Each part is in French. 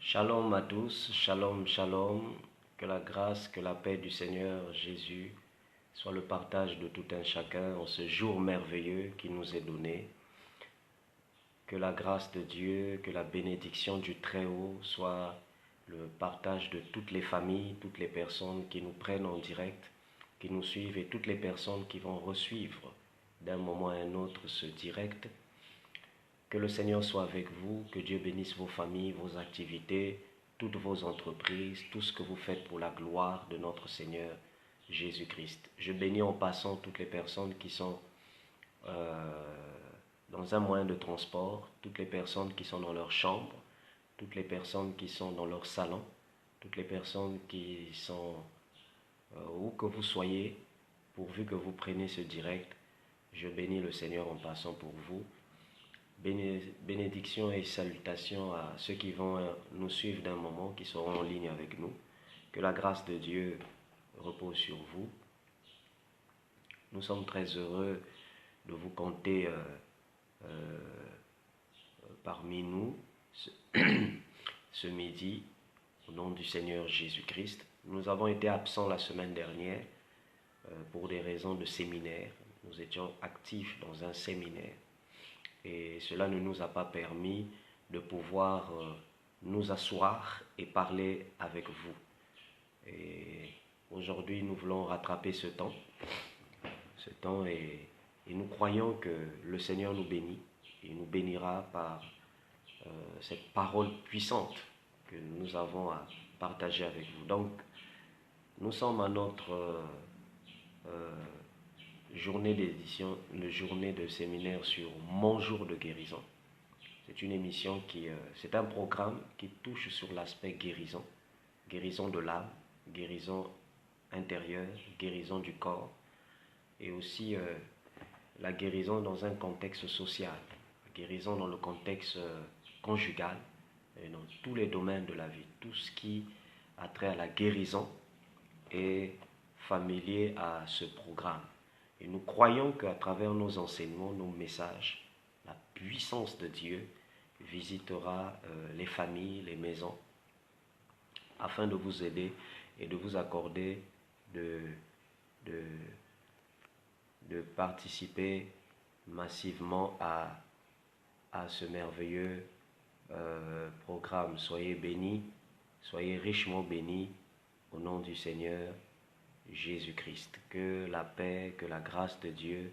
Shalom à tous, shalom, shalom, que la grâce, que la paix du Seigneur Jésus soit le partage de tout un chacun en ce jour merveilleux qui nous est donné. Que la grâce de Dieu, que la bénédiction du Très-Haut soit le partage de toutes les familles, toutes les personnes qui nous prennent en direct, qui nous suivent et toutes les personnes qui vont resuivre d'un moment à un autre ce direct. Que le Seigneur soit avec vous, que Dieu bénisse vos familles, vos activités, toutes vos entreprises, tout ce que vous faites pour la gloire de notre Seigneur Jésus-Christ. Je bénis en passant toutes les personnes qui sont dans un moyen de transport, toutes les personnes qui sont dans leur chambre, toutes les personnes qui sont dans leur salon, toutes les personnes qui sont où que vous soyez, pourvu que vous preniez ce direct. Je bénis le Seigneur en passant pour vous. Bénédictions et salutations à ceux qui vont nous suivre d'un moment, qui seront en ligne avec nous. Que la grâce de Dieu repose sur vous. Nous sommes très heureux de vous compter parmi nous ce midi, au nom du Seigneur Jésus-Christ. Nous avons été absents la semaine dernière pour des raisons de séminaire. Nous étions actifs dans un séminaire. Et cela ne nous a pas permis de pouvoir nous asseoir et parler avec vous. Et aujourd'hui, nous voulons rattraper ce temps et nous croyons que le Seigneur nous bénit. Il nous bénira par cette parole puissante que nous avons à partager avec vous. Donc, nous sommes à notre journée d'édition, une journée de séminaire sur mon jour de guérison. C'est une émission c'est un programme qui touche sur l'aspect guérison, guérison de l'âme, guérison intérieure, guérison du corps, et aussi la guérison dans un contexte social, la guérison dans le contexte conjugal, et dans tous les domaines de la vie. Tout ce qui a trait à la guérison est familier à ce programme. Et nous croyons qu'à travers nos enseignements, nos messages, la puissance de Dieu visitera les familles, les maisons, afin de vous aider et de vous accorder de participer massivement à ce merveilleux programme. Soyez bénis, soyez richement bénis au nom du Seigneur Jésus-Christ. Que la paix, que la grâce de Dieu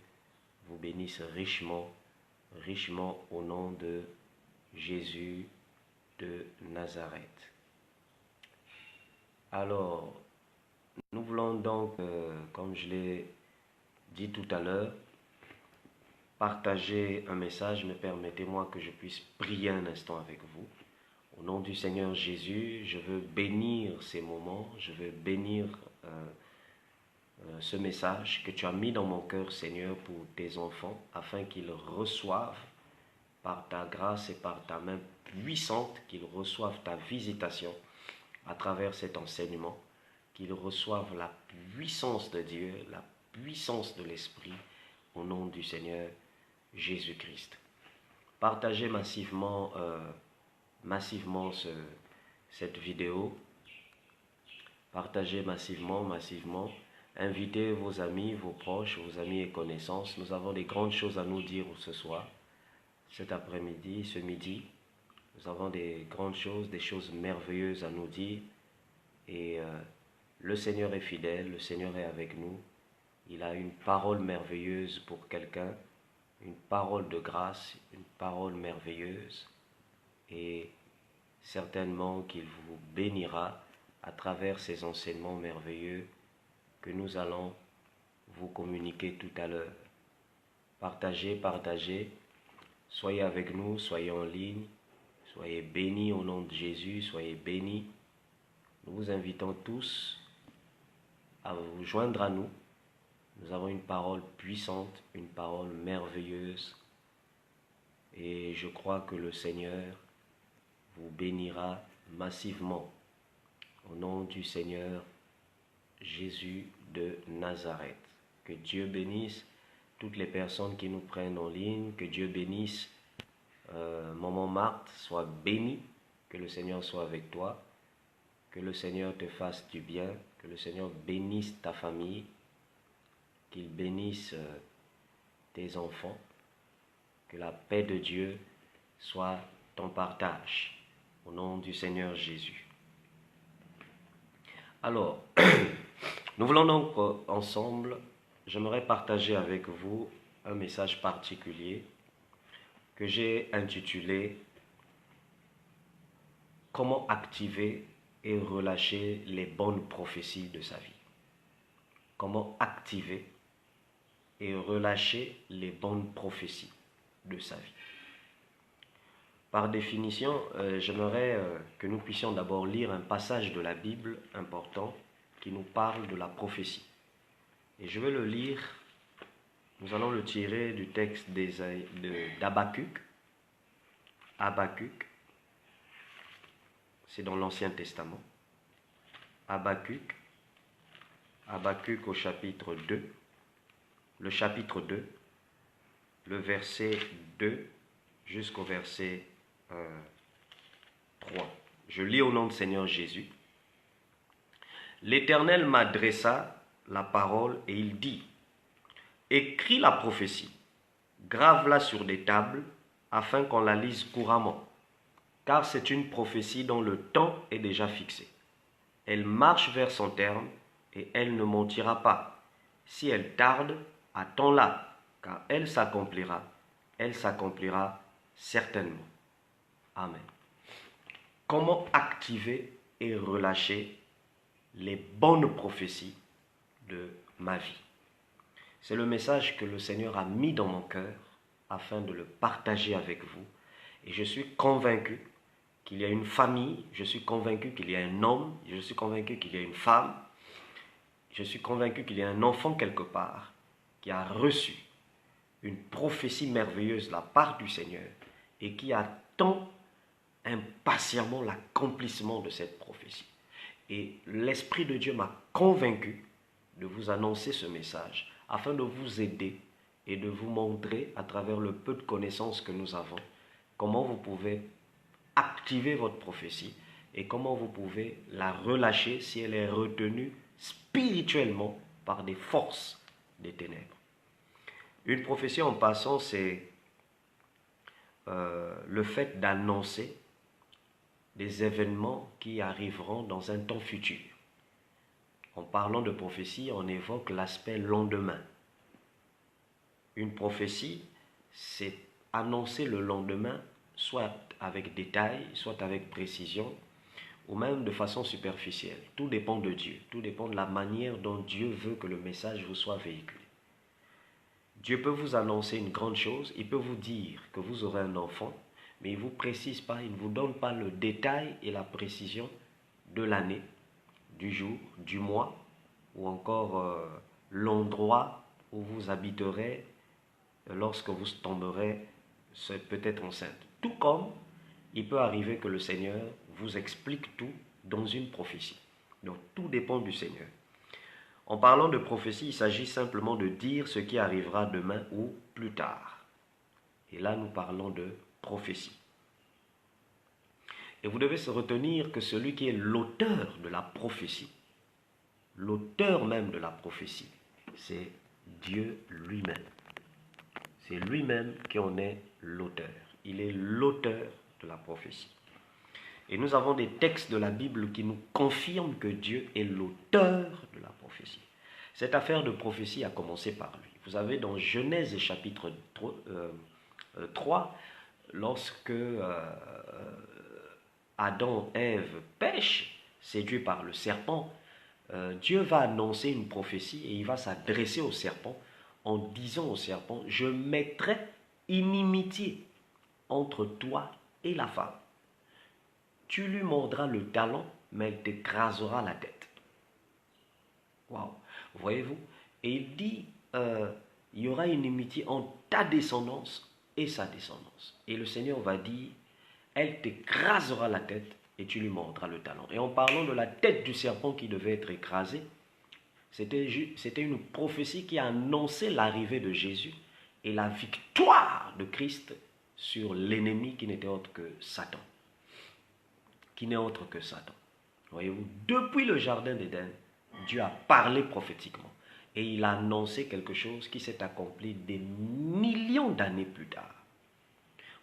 vous bénisse richement, richement au nom de Jésus de Nazareth. Alors, nous voulons donc, comme je l'ai dit tout à l'heure, partager un message. Mais permettez-moi que je puisse prier un instant avec vous. Au nom du Seigneur Jésus, je veux bénir ces moments, je veux bénir ce message que tu as mis dans mon cœur, Seigneur, pour tes enfants, afin qu'ils reçoivent par ta grâce et par ta main puissante, qu'ils reçoivent ta visitation à travers cet enseignement, qu'ils reçoivent la puissance de Dieu, la puissance de l'Esprit, au nom du Seigneur Jésus-Christ. Partagez massivement, cette vidéo. Partagez massivement. Invitez vos amis, vos proches, vos amis et connaissances. Nous avons des grandes choses à nous dire ce soir, cet après-midi, ce midi. Nous avons des grandes choses, des choses merveilleuses à nous dire. Et le Seigneur est fidèle, le Seigneur est avec nous. Il a une parole merveilleuse pour quelqu'un, une parole de grâce, une parole merveilleuse. Et certainement qu'il vous bénira à travers ces enseignements merveilleux que nous allons vous communiquer tout à l'heure. Partagez. Soyez avec nous, soyez en ligne. Soyez bénis au nom de Jésus, soyez bénis. Nous vous invitons tous à vous joindre à nous. Nous avons une parole puissante, une parole merveilleuse. Et je crois que le Seigneur vous bénira massivement. Au nom du Seigneur Jésus de Nazareth. Que Dieu bénisse toutes les personnes qui nous prennent en ligne. Que Dieu bénisse Maman Marthe, soit bénie. Que le Seigneur soit avec toi. Que le Seigneur te fasse du bien. Que le Seigneur bénisse ta famille. Qu'il bénisse tes enfants. Que la paix de Dieu soit ton partage. Au nom du Seigneur Jésus. Alors, nous voulons donc ensemble, j'aimerais partager avec vous un message particulier que j'ai intitulé « Comment activer et relâcher les bonnes prophéties de sa vie ». Comment activer et relâcher les bonnes prophéties de sa vie. Par définition, j'aimerais que nous puissions d'abord lire un passage de la Bible important qui nous parle de la prophétie. Et je vais le lire, nous allons le tirer du texte d'Habakkuk. Habakkuk, c'est dans l'Ancien Testament. Habakkuk au chapitre 2, le chapitre 2, le verset 2 jusqu'au verset 3. Je lis au nom du Seigneur Jésus. L'Éternel m'adressa la parole et il dit, écris la prophétie, grave-la sur des tables, afin qu'on la lise couramment, car c'est une prophétie dont le temps est déjà fixé. Elle marche vers son terme, et elle ne mentira pas. Si elle tarde, attends-la, car elle s'accomplira certainement. Amen. Comment activer et relâcher les bonnes prophéties de ma vie? C'est le message que le Seigneur a mis dans mon cœur afin de le partager avec vous. Et je suis convaincu qu'il y a une famille, je suis convaincu qu'il y a un homme, je suis convaincu qu'il y a une femme, je suis convaincu qu'il y a un enfant quelque part qui a reçu une prophétie merveilleuse de la part du Seigneur et qui attend impatiemment l'accomplissement de cette prophétie. Et l'Esprit de Dieu m'a convaincu de vous annoncer ce message afin de vous aider et de vous montrer à travers le peu de connaissances que nous avons comment vous pouvez activer votre prophétie et comment vous pouvez la relâcher si elle est retenue spirituellement par des forces des ténèbres. Une prophétie en passant, c'est le fait d'annoncer des événements qui arriveront dans un temps futur. En parlant de prophétie, on évoque l'aspect lendemain. Une prophétie, c'est annoncer le lendemain, soit avec détail, soit avec précision, ou même de façon superficielle. Tout dépend de Dieu, tout dépend de la manière dont Dieu veut que le message vous soit véhiculé. Dieu peut vous annoncer une grande chose, il peut vous dire que vous aurez un enfant, mais il ne vous précise pas, il ne vous donne pas le détail et la précision de l'année, du jour, du mois, ou encore l'endroit où vous habiterez lorsque vous tomberez peut-être enceinte. Tout comme il peut arriver que le Seigneur vous explique tout dans une prophétie. Donc tout dépend du Seigneur. En parlant de prophétie, il s'agit simplement de dire ce qui arrivera demain ou plus tard. Et là, nous parlons de prophétie. Et vous devez se retenir que celui qui est l'auteur de la prophétie, l'auteur même de la prophétie, c'est Dieu lui-même. C'est lui-même qui en est l'auteur. Il est l'auteur de la prophétie. Et nous avons des textes de la Bible qui nous confirment que Dieu est l'auteur de la prophétie. Cette affaire de prophétie a commencé par lui. Vous avez dans Genèse chapitre 3, lorsque Adam et Ève pêchent, séduits par le serpent, Dieu va annoncer une prophétie et il va s'adresser au serpent en disant au serpent, je mettrai inimitié entre toi et la femme. Tu lui mordras le talon, mais elle t'écrasera la tête. Waouh, voyez-vous? Et il dit, il y aura une inimitié entre ta descendance et sa descendance. Et le Seigneur va dire, elle t'écrasera la tête et tu lui mordras le talon. Et en parlant de la tête du serpent qui devait être écrasée, c'était une prophétie qui annonçait l'arrivée de Jésus et la victoire de Christ sur l'ennemi qui n'était autre que Satan. qui n'est autre que Satan. Voyez-vous, depuis le jardin d'Éden, Dieu a parlé prophétiquement. Et il a annoncé quelque chose qui s'est accompli des millions d'années plus tard.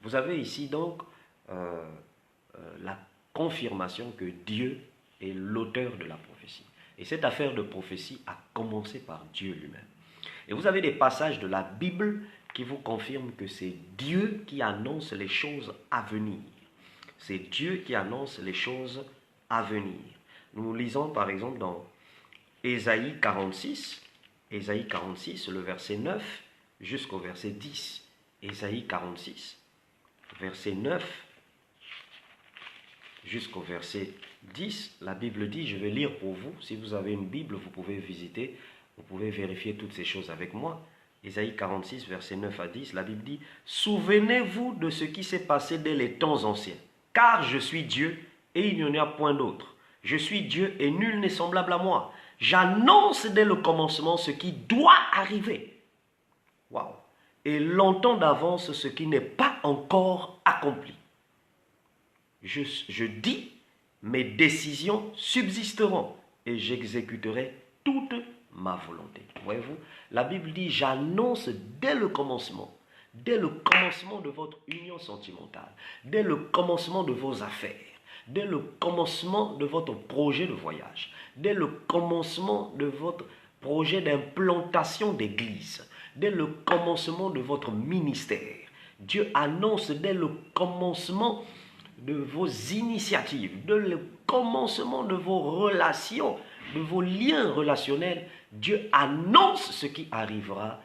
Vous avez ici donc la confirmation que Dieu est l'auteur de la prophétie. Et cette affaire de prophétie a commencé par Dieu lui-même. Et vous avez des passages de la Bible qui vous confirment que c'est Dieu qui annonce les choses à venir. C'est Dieu qui annonce les choses à venir. Nous lisons par exemple dans Ésaïe 46, le verset 9 jusqu'au verset 10. Ésaïe 46, verset 9 jusqu'au verset 10. La Bible dit, je vais lire pour vous. Si vous avez une Bible, vous pouvez visiter, vous pouvez vérifier toutes ces choses avec moi. Ésaïe 46, verset 9 à 10, la Bible dit, « Souvenez-vous de ce qui s'est passé dès les temps anciens, car je suis Dieu et il n'y en a point d'autre. Je suis Dieu et nul n'est semblable à moi. J'annonce dès le commencement ce qui doit arriver. » Waouh! Et longtemps d'avance ce qui n'est pas encore accompli. Je dis, mes décisions subsisteront et j'exécuterai toute ma volonté. Voyez-vous, la Bible dit, j'annonce dès le commencement de votre union sentimentale, dès le commencement de vos affaires, dès le commencement de votre projet de voyage, dès le commencement de votre projet d'implantation d'église, dès le commencement de votre ministère. Dieu annonce dès le commencement de vos initiatives, dès le commencement de vos relations, de vos liens relationnels. Dieu annonce ce qui arrivera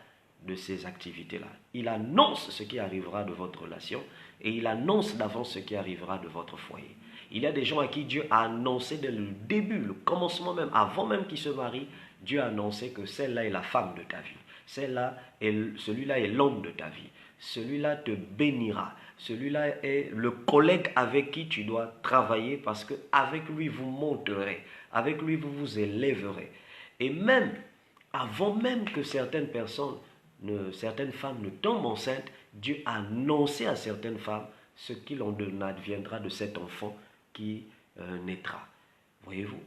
de ces activités-là. Il annonce ce qui arrivera de votre relation et il annonce d'avance ce qui arrivera de votre foyer. Il y a des gens à qui Dieu a annoncé dès le début, le commencement même, avant même qu'ils se marient, Dieu a annoncé que celle-là est la femme de ta vie. Celui-là est l'homme de ta vie. Celui-là te bénira. Celui-là est le collègue avec qui tu dois travailler parce qu'avec lui vous monterez. Avec lui vous vous élèverez. Et même, avant même que certaines femmes ne tombent enceintes, Dieu a annoncé à certaines femmes ce qu'il en adviendra de cet enfant qui naîtra. Voyez-vous?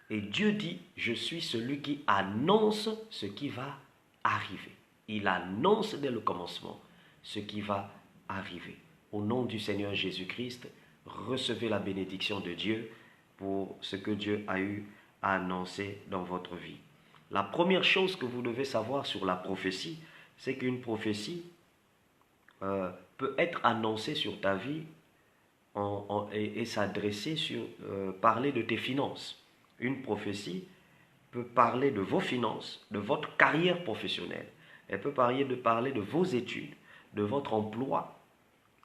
Et Dieu dit, je suis celui qui annonce ce qui va arriver. Il annonce dès le commencement ce qui va arriver. Au nom du Seigneur Jésus-Christ, recevez la bénédiction de Dieu pour ce que Dieu a eu à annoncer dans votre vie. La première chose que vous devez savoir sur la prophétie, c'est qu'une prophétie peut être annoncée sur ta vie et s'adresser sur parler de tes finances. Une prophétie peut parler de vos finances, de votre carrière professionnelle. Elle peut parler de vos études, de votre emploi.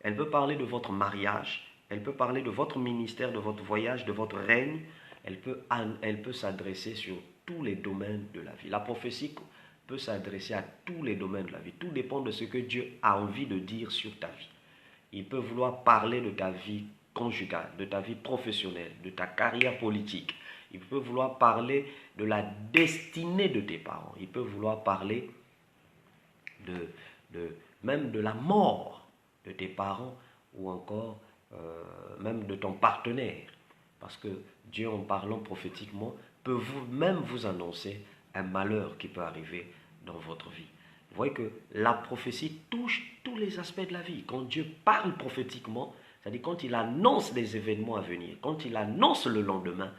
Elle peut parler de votre mariage. Elle peut parler de votre ministère, de votre voyage, de votre règne. Elle peut s'adresser sur tous les domaines de la vie. La prophétie peut s'adresser à tous les domaines de la vie. Tout dépend de ce que Dieu a envie de dire sur ta vie. Il peut vouloir parler de ta vie conjugale, de ta vie professionnelle, de ta carrière politique. Il peut vouloir parler de la destinée de tes parents. Il peut vouloir parler même de la mort de tes parents ou encore même de ton partenaire. Parce que Dieu, en parlant prophétiquement, peut même vous annoncer un malheur qui peut arriver dans votre vie. Vous voyez que la prophétie touche tous les aspects de la vie. Quand Dieu parle prophétiquement, c'est-à-dire quand il annonce des événements à venir, quand il annonce le lendemain,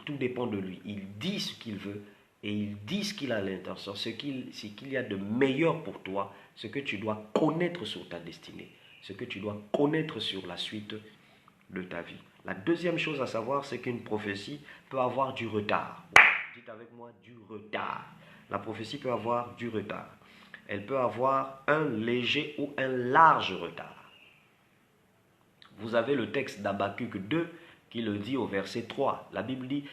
tout dépend de lui. Il dit ce qu'il veut et il dit ce qu'il a à l'intention, ce qu'il y a de meilleur pour toi, ce que tu dois connaître sur ta destinée, ce que tu dois connaître sur la suite de ta vie. La deuxième chose à savoir, c'est qu'une prophétie peut avoir du retard. Dites avec moi, du retard. La prophétie peut avoir du retard. Elle peut avoir un léger ou un large retard. Vous avez le texte d'Habakkuk 2 qui le dit au verset 3. La Bible dit,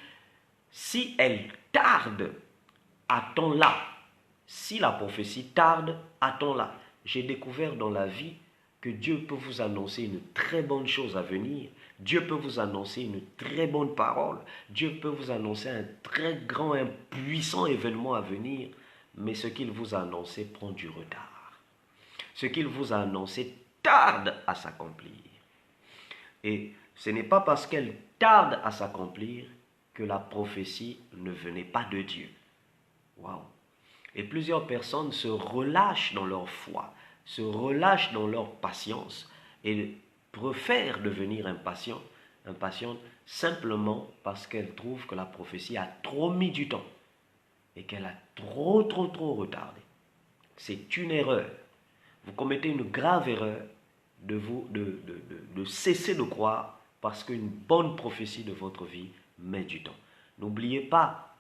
si elle tarde, attends-la. Si la prophétie tarde, attends-la. J'ai découvert dans la vie que Dieu peut vous annoncer une très bonne chose à venir. Dieu peut vous annoncer une très bonne parole. Dieu peut vous annoncer un très grand, un puissant événement à venir. Mais ce qu'il vous a annoncé prend du retard. Ce qu'il vous a annoncé tarde à s'accomplir. Et ce n'est pas parce qu'elle tarde à s'accomplir que la prophétie ne venait pas de Dieu. Waouh! Et plusieurs personnes se relâchent dans leur foi, se relâchent dans leur patience et préfèrent devenir impatientes simplement parce qu'elles trouvent que la prophétie a trop mis du temps et qu'elle a trop retardé. C'est une erreur. Vous commettez une grave erreur de cesser de croire parce qu'une bonne prophétie de votre vie met du temps. N'oubliez pas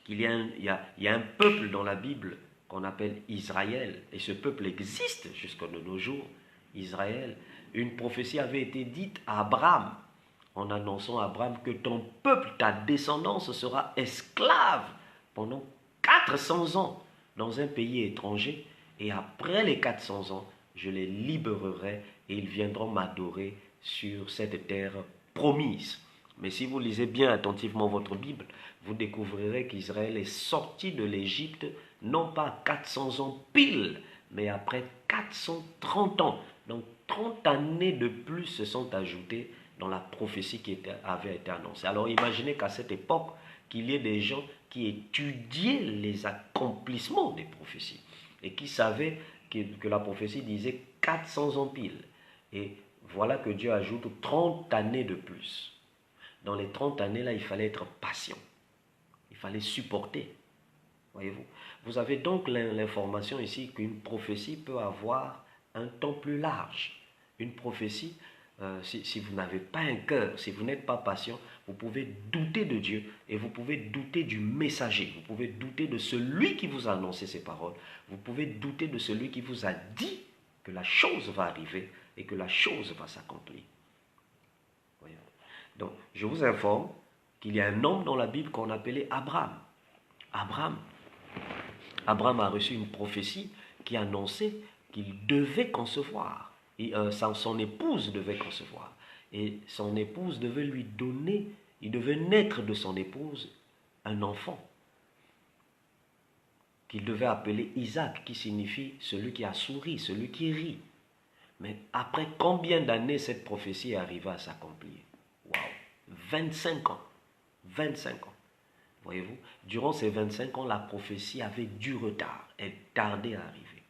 qu'il y a un peuple dans la Bible qu'on appelle Israël, et ce peuple existe jusqu'à nos jours, Israël. Une prophétie avait été dite à Abraham, en annonçant à Abraham que ton peuple, ta descendance sera esclave pendant 400 ans dans un pays étranger, et après les 400 ans, je les libérerai et ils viendront m'adorer sur cette terre promise. Mais si vous lisez bien attentivement votre Bible, vous découvrirez qu'Israël est sorti de l'Égypte non pas 400 ans pile, mais après 430 ans. Donc 30 années de plus se sont ajoutées dans la prophétie qui avait été annoncée. Alors imaginez qu'à cette époque, qu'il y ait des gens qui étudiaient les accomplissements des prophéties et qui savaient que la prophétie disait 400 ans pile. Et voilà que Dieu ajoute 30 années de plus. Dans les 30 années-là, il fallait être patient. Il fallait supporter. Voyez-vous. Vous avez donc l'information ici qu'une prophétie peut avoir un temps plus large. Une prophétie, si vous n'avez pas un cœur, si vous n'êtes pas patient, vous pouvez douter de Dieu et vous pouvez douter du messager. Vous pouvez douter de celui qui vous a annoncé ces paroles. Vous pouvez douter de celui qui vous a dit que la chose va arriver et que la chose va s'accomplir. Donc, je vous informe qu'il y a un homme dans la Bible qu'on appelait Abraham. Abraham a reçu une prophétie qui annonçait qu'il devait concevoir. Et, son épouse devait concevoir. Et son épouse devait lui donner, il devait naître de son épouse un enfant qu'il devait appeler Isaac, qui signifie celui qui a souri, celui qui rit. Mais après combien d'années cette prophétie arriva à s'accomplir? Waouh! 25 ans. 25 ans. Voyez-vous, durant ces 25 ans, la prophétie avait du retard. Elle tardait à arriver.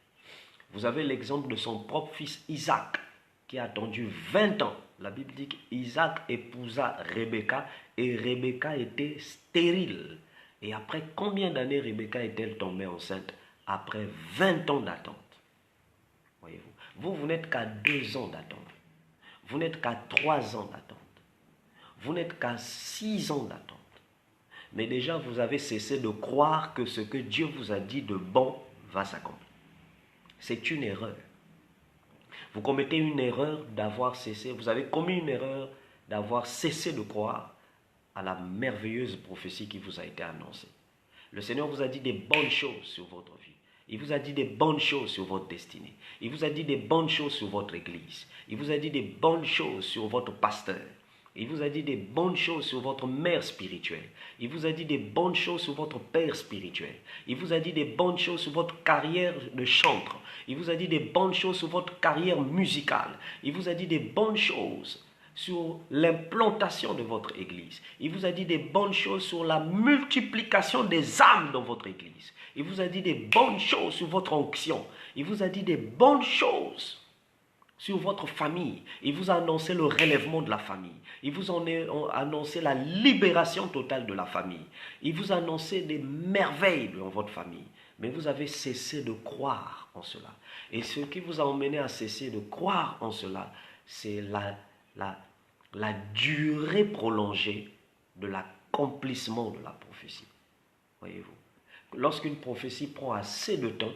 Vous avez l'exemple de son propre fils Isaac, qui a attendu 20 ans. La Bible dit qu'Isaac épousa Rebecca et Rebecca était stérile. Et après combien d'années Rebecca est-elle tombée enceinte? Après 20 ans d'attente. Voyez-vous, vous n'êtes qu'à 2 ans d'attente. Vous n'êtes qu'à 3 ans d'attente. Vous n'êtes qu'à 6 ans d'attente. Mais déjà, vous avez cessé de croire que ce que Dieu vous a dit de bon va s'accomplir. C'est une erreur. Vous commettez une erreur d'avoir cessé, vous avez commis une erreur d'avoir cessé de croire à la merveilleuse prophétie qui vous a été annoncée. Le Seigneur vous a dit des bonnes choses sur votre vie. Il vous a dit des bonnes choses sur votre destinée. Il vous a dit des bonnes choses sur votre église. Il vous a dit des bonnes choses sur votre pasteur. Il vous a dit des bonnes choses sur votre mère spirituelle. Il vous a dit des bonnes choses sur votre père spirituel. Il vous a dit des bonnes choses sur votre carrière de chantre. Il vous a dit des bonnes choses sur votre carrière musicale. Il vous a dit des bonnes choses sur l'implantation de votre église. Il vous a dit des bonnes choses sur la multiplication des âmes dans votre église. Il vous a dit des bonnes choses sur votre onction. Il vous a dit des bonnes choses sur votre famille. Il vous a annoncé le relèvement de la famille. Il vous a annoncé la libération totale de la famille. Il vous a annoncé des merveilles dans votre famille. Mais vous avez cessé de croire en cela. Et ce qui vous a emmené à cesser de croire en cela, c'est la durée prolongée de l'accomplissement de la prophétie. Voyez-vous, lorsqu'une prophétie prend assez de temps,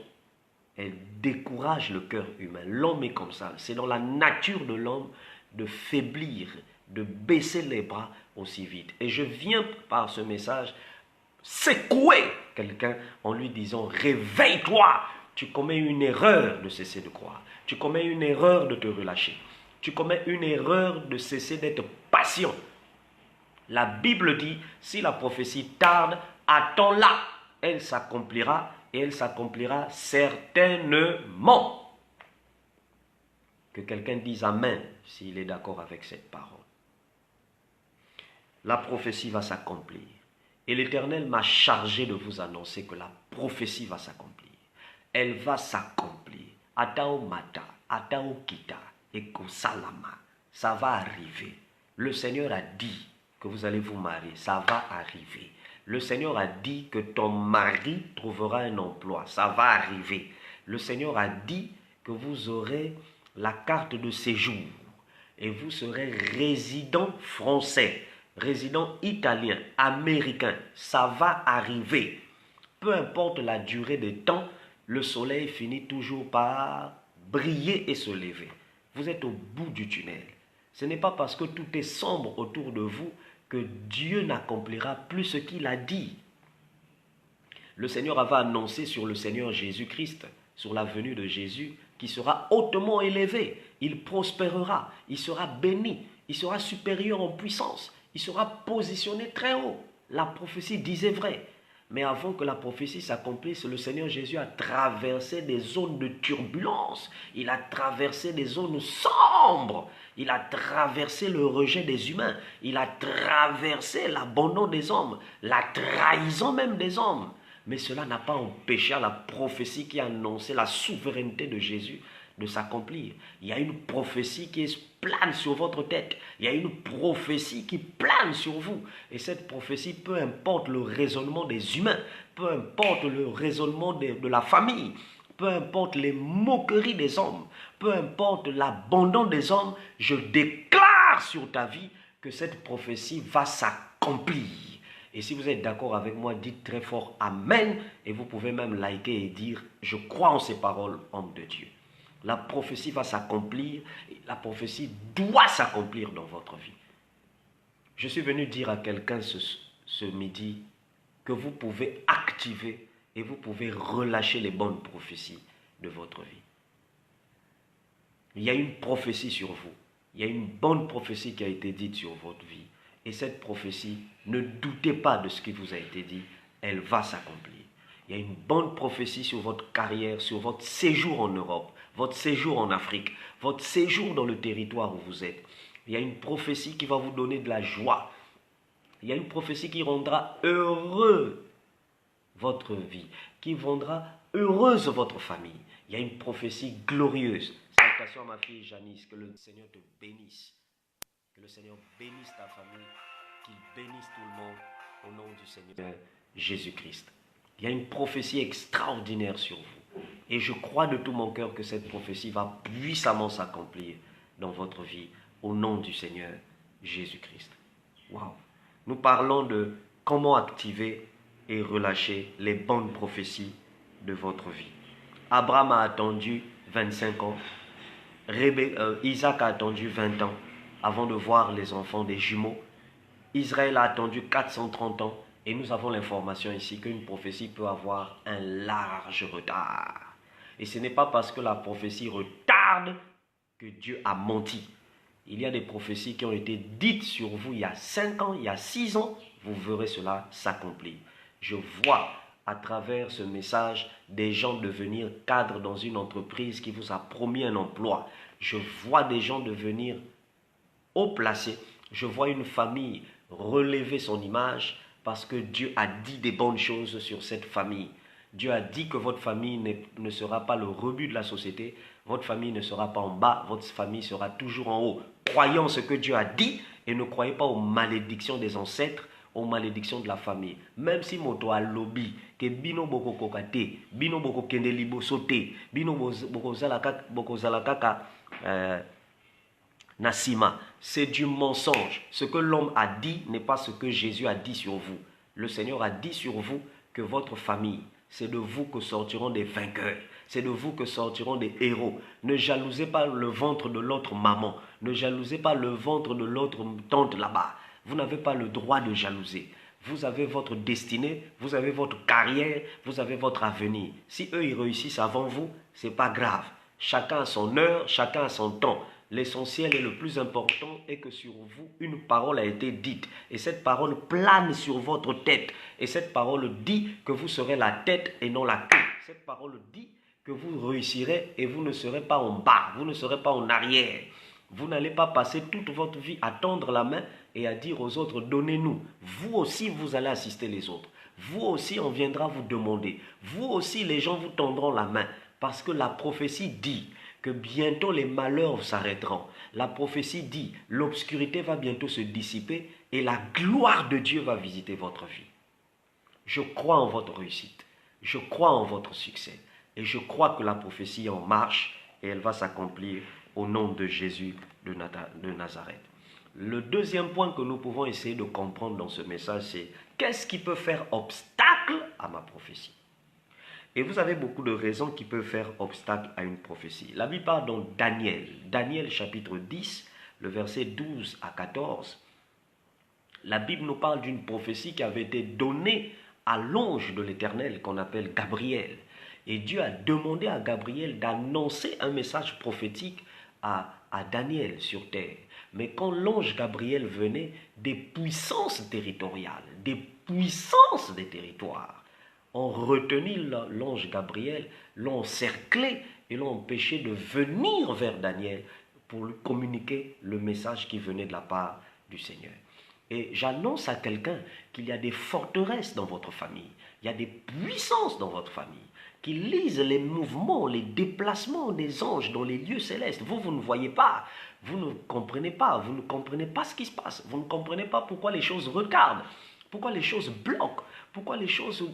elle décourage le cœur humain. L'homme est comme ça. C'est dans la nature de l'homme de faiblir, de baisser les bras aussi vite. Et je viens par ce message secouer quelqu'un en lui disant « Réveille-toi !» Tu commets une erreur de cesser de croire. Tu commets une erreur de te relâcher. Tu commets une erreur de cesser d'être patient. La Bible dit, si la prophétie tarde, attends-la. Elle s'accomplira et elle s'accomplira certainement. Que quelqu'un dise Amen s'il est d'accord avec cette parole. La prophétie va s'accomplir. Et l'Éternel m'a chargé de vous annoncer que la prophétie va s'accomplir. Elle va s'accomplir. Atao mata, atao kita, eko salama. Ça va arriver. Le Seigneur a dit que vous allez vous marier. Ça va arriver. Le Seigneur a dit que ton mari trouvera un emploi. Ça va arriver. Le Seigneur a dit que vous aurez la carte de séjour et vous serez résident français, résident italien, américain. Ça va arriver. Peu importe la durée des temps, le soleil finit toujours par briller et se lever. Vous êtes au bout du tunnel. Ce n'est pas parce que tout est sombre autour de vous que Dieu n'accomplira plus ce qu'il a dit. Le Seigneur avait annoncé sur le Seigneur Jésus-Christ, sur la venue de Jésus, qui sera hautement élevé, il prospérera, il sera béni, il sera supérieur en puissance, il sera positionné très haut. La prophétie disait vrai. Mais avant que la prophétie s'accomplisse, le Seigneur Jésus a traversé des zones de turbulence, il a traversé des zones sombres, il a traversé le rejet des humains, il a traversé l'abandon des hommes, la trahison même des hommes. Mais cela n'a pas empêché à la prophétie qui annonçait la souveraineté de Jésus de s'accomplir. Il y a une prophétie qui plane sur votre tête. Il y a une prophétie qui plane sur vous. Et cette prophétie, peu importe le raisonnement des humains, peu importe le raisonnement de la famille, peu importe les moqueries des hommes, peu importe l'abandon des hommes, je déclare sur ta vie que cette prophétie va s'accomplir. Et si vous êtes d'accord avec moi, dites très fort Amen. Et vous pouvez même liker et dire je crois en ces paroles, homme de Dieu. La prophétie va s'accomplir. La prophétie doit s'accomplir dans votre vie. Je suis venu dire à quelqu'un ce midi que vous pouvez activer et vous pouvez relâcher les bonnes prophéties de votre vie. Il y a une prophétie sur vous. Il y a une bonne prophétie qui a été dite sur votre vie. Et cette prophétie, ne doutez pas de ce qui vous a été dit, elle va s'accomplir. Il y a une bonne prophétie sur votre carrière, sur votre séjour en Europe, votre séjour en Afrique, votre séjour dans le territoire où vous êtes. Il y a une prophétie qui va vous donner de la joie. Il y a une prophétie qui rendra heureux votre vie, qui rendra heureuse votre famille. Il y a une prophétie glorieuse. Salutations à ma fille Janice, que le Seigneur te bénisse. Que le Seigneur bénisse ta famille, qu'il bénisse tout le monde au nom du Seigneur Jésus-Christ. Il y a une prophétie extraordinaire sur vous. Et je crois de tout mon cœur que cette prophétie va puissamment s'accomplir dans votre vie au nom du Seigneur Jésus-Christ. Waouh! Nous parlons de comment activer et relâcher les bonnes prophéties de votre vie. Abraham a attendu 25 ans. Isaac a attendu 20 ans avant de voir les enfants des jumeaux. Israël a attendu 430 ans et nous avons l'information ici qu'une prophétie peut avoir un large retard. Et ce n'est pas parce que la prophétie retarde que Dieu a menti. Il y a des prophéties qui ont été dites sur vous il y a 5 ans, il y a 6 ans, vous verrez cela s'accomplir. Je vois à travers ce message des gens devenir cadres dans une entreprise qui vous a promis un emploi. Je vois des gens devenir haut placé. Je vois une famille relever son image parce que Dieu a dit des bonnes choses sur cette famille. Dieu a dit que votre famille ne sera pas le rebut de la société, votre famille ne sera pas en bas, votre famille sera toujours en haut. Croyons ce que Dieu a dit et ne croyez pas aux malédictions des ancêtres, aux malédictions de la famille. Même si moto a lobby, que bino boko kokate, bino boko kende libo sote, bino boko zalakaka, Nassima, c'est du mensonge. Ce que l'homme a dit n'est pas ce que Jésus a dit sur vous. Le Seigneur a dit sur vous que votre famille, c'est de vous que sortiront des vainqueurs. C'est de vous que sortiront des héros. Ne jalousez pas le ventre de l'autre maman. Ne jalousez pas le ventre de l'autre tante là-bas. Vous n'avez pas le droit de jalouser. Vous avez votre destinée, vous avez votre carrière, vous avez votre avenir. Si eux, ils réussissent avant vous, ce n'est pas grave. Chacun a son heure, chacun a son temps. L'essentiel et le plus important est que sur vous, une parole a été dite. Et cette parole plane sur votre tête. Et cette parole dit que vous serez la tête et non la queue. Cette parole dit que vous réussirez et vous ne serez pas en bas, vous ne serez pas en arrière. Vous n'allez pas passer toute votre vie à tendre la main et à dire aux autres, donnez-nous. Vous aussi, vous allez assister les autres. Vous aussi, on viendra vous demander. Vous aussi, les gens vous tendront la main. Parce que la prophétie dit que bientôt les malheurs s'arrêteront. La prophétie dit, l'obscurité va bientôt se dissiper et la gloire de Dieu va visiter votre vie. Je crois en votre réussite. Je crois en votre succès. Et je crois que la prophétie est en marche et elle va s'accomplir au nom de Jésus de Nazareth. Le deuxième point que nous pouvons essayer de comprendre dans ce message, c'est qu'est-ce qui peut faire obstacle à ma prophétie? Et vous avez beaucoup de raisons qui peuvent faire obstacle à une prophétie. La Bible parle dans Daniel. Daniel chapitre 10, le verset 12 à 14. La Bible nous parle d'une prophétie qui avait été donnée à l'ange de l'Éternel qu'on appelle Gabriel. Et Dieu a demandé à Gabriel d'annoncer un message prophétique à Daniel sur terre. Mais quand l'ange Gabriel venait, des puissances territoriales, des puissances des territoires, ont retenu l'ange Gabriel, l'ont encerclé et l'ont empêché de venir vers Daniel pour lui communiquer le message qui venait de la part du Seigneur. Et j'annonce à quelqu'un qu'il y a des forteresses dans votre famille, il y a des puissances dans votre famille, qui lisent les mouvements, les déplacements des anges dans les lieux célestes. Vous ne voyez pas, vous ne comprenez pas ce qui se passe, vous ne comprenez pas pourquoi les choses retardent, pourquoi les choses bloquent, pourquoi les choses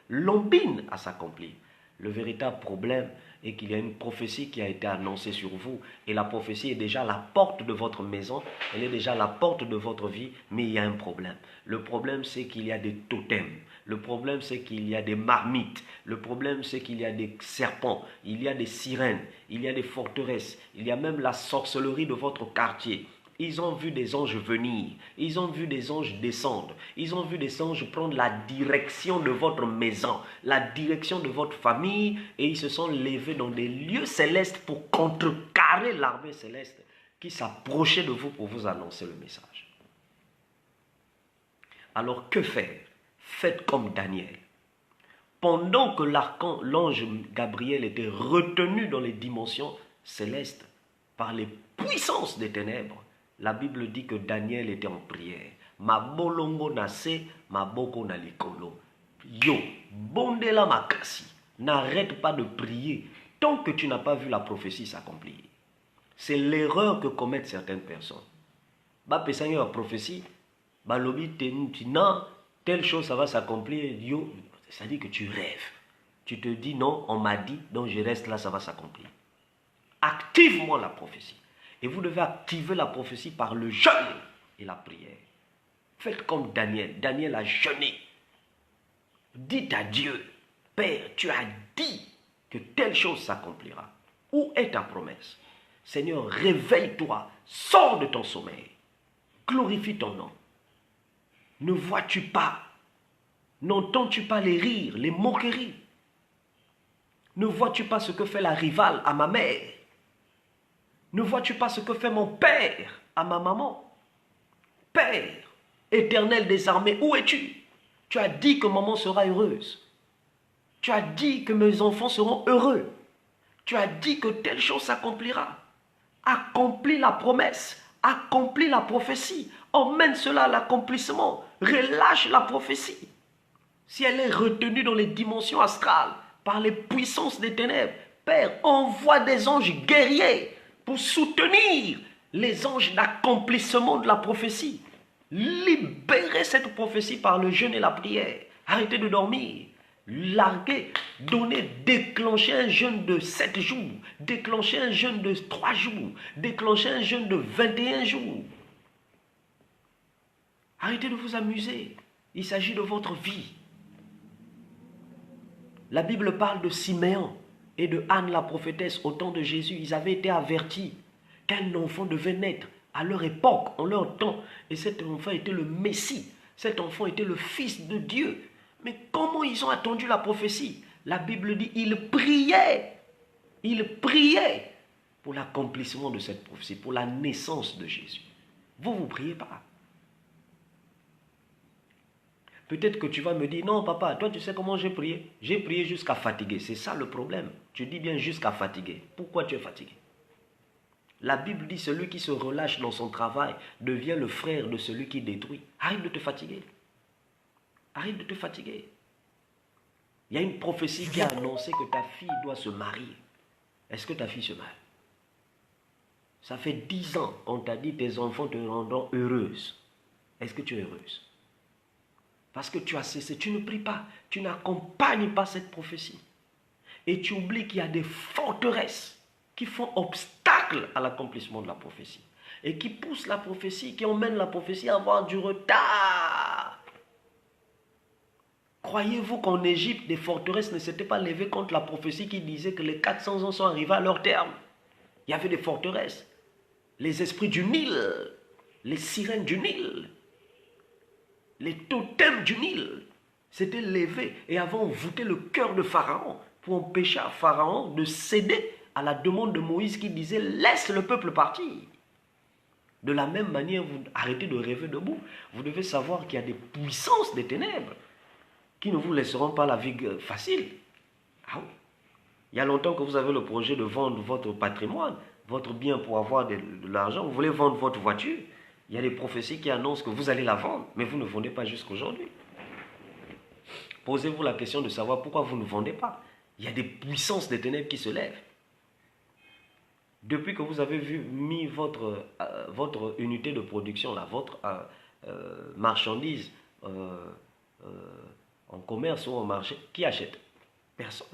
lambinent à s'accomplir. Le véritable problème est qu'il y a une prophétie qui a été annoncée sur vous. Et la prophétie est déjà à la porte de votre maison, elle est déjà à la porte de votre vie, mais il y a un problème. Le problème, c'est qu'il y a des totems. Le problème, c'est qu'il y a des marmites. Le problème, c'est qu'il y a des serpents, il y a des sirènes, il y a des forteresses, il y a même la sorcellerie de votre quartier. Ils ont vu des anges venir, ils ont vu des anges descendre, ils ont vu des anges prendre la direction de votre maison, la direction de votre famille, et ils se sont levés dans des lieux célestes pour contrecarrer l'armée céleste qui s'approchait de vous pour vous annoncer le message. Alors que faire? Faites comme Daniel. Pendant que l'ange Gabriel était retenu dans les dimensions célestes par les puissances des ténèbres, la Bible dit que Daniel était en prière. Ma bolongo nase, ma boko na likolo. Yo, bondela makasi. N'arrête pas de prier tant que tu n'as pas vu la prophétie s'accomplir. C'est l'erreur que commettent certaines personnes. Ba pesanye la prophétie, ba lobi tina, telle chose ça va s'accomplir. Yo, ça dit que tu rêves. Tu te dis non, on m'a dit, donc je reste là, ça va s'accomplir. Active-moi la prophétie. Et vous devez activer la prophétie par le jeûne et la prière. Faites comme Daniel. Daniel a jeûné. Dites à Dieu, Père, tu as dit que telle chose s'accomplira. Où est ta promesse? Seigneur, réveille-toi, sors de ton sommeil. Glorifie ton nom. Ne vois-tu pas, n'entends-tu pas les rires, les moqueries? Ne vois-tu pas ce que fait la rivale à ma mère? Ne vois-tu pas ce que fait mon père à ma maman? Père, éternel des armées, où es-tu? Tu as dit que maman sera heureuse. Tu as dit que mes enfants seront heureux. Tu as dit que telle chose s'accomplira. Accomplis la promesse, accomplis la prophétie, emmène cela à l'accomplissement, relâche la prophétie. Si elle est retenue dans les dimensions astrales par les puissances des ténèbres, Père, envoie des anges guerriers pour soutenir les anges d'accomplissement de la prophétie. Libérez cette prophétie par le jeûne et la prière. Arrêtez de dormir. Larguez, donnez, déclenchez un jeûne de 7 jours, déclenchez un jeûne de 3 jours, déclenchez un jeûne de 21 jours. Arrêtez de vous amuser. Il s'agit de votre vie. La Bible parle de Siméon et de Anne la prophétesse au temps de Jésus. Ils avaient été avertis qu'un enfant devait naître à leur époque, en leur temps. Et cet enfant était le Messie. Cet enfant était le Fils de Dieu. Mais comment ils ont attendu la prophétie? La Bible dit ils priaient pour l'accomplissement de cette prophétie, pour la naissance de Jésus. Vous ne priez pas. Peut-être que tu vas me dire, non papa, toi tu sais comment j'ai prié? J'ai prié jusqu'à fatiguer. C'est ça le problème. Tu dis bien jusqu'à fatiguer. Pourquoi tu es fatigué? La Bible dit, celui qui se relâche dans son travail devient le frère de celui qui détruit. Arrête de te fatiguer. Arrête de te fatiguer. Il y a une prophétie qui a annoncé que ta fille doit se marier. Est-ce que ta fille se marie? Ça fait 10 ans qu'on t'a dit tes enfants te rendront heureuse. Est-ce que tu es heureuse? Parce que tu as cessé, tu ne pries pas, tu n'accompagnes pas cette prophétie. Et tu oublies qu'il y a des forteresses qui font obstacle à l'accomplissement de la prophétie. Et qui poussent la prophétie, qui emmènent la prophétie à avoir du retard. Croyez-vous qu'en Égypte, des forteresses ne s'étaient pas levées contre la prophétie qui disait que les 400 ans sont arrivés à leur terme? Il y avait des forteresses. Les esprits du Nil, les sirènes du Nil, les totems du Nil s'étaient levés et avaient envoûté le cœur de Pharaon pour empêcher à Pharaon de céder à la demande de Moïse qui disait « Laisse le peuple partir ». De la même manière, vous arrêtez de rêver debout. Vous devez savoir qu'il y a des puissances des ténèbres qui ne vous laisseront pas la vie facile. Ah oui. Il y a longtemps que vous avez le projet de vendre votre patrimoine, votre bien pour avoir de l'argent. Vous voulez vendre votre voiture. Il y a des prophéties qui annoncent que vous allez la vendre, mais vous ne vendez pas jusqu'aujourd'hui. Posez-vous la question de savoir pourquoi vous ne vendez pas. Il y a des puissances des ténèbres qui se lèvent. Depuis que vous avez mis votre unité de production, là, votre marchandise en commerce ou en marché, qui achète? Personne.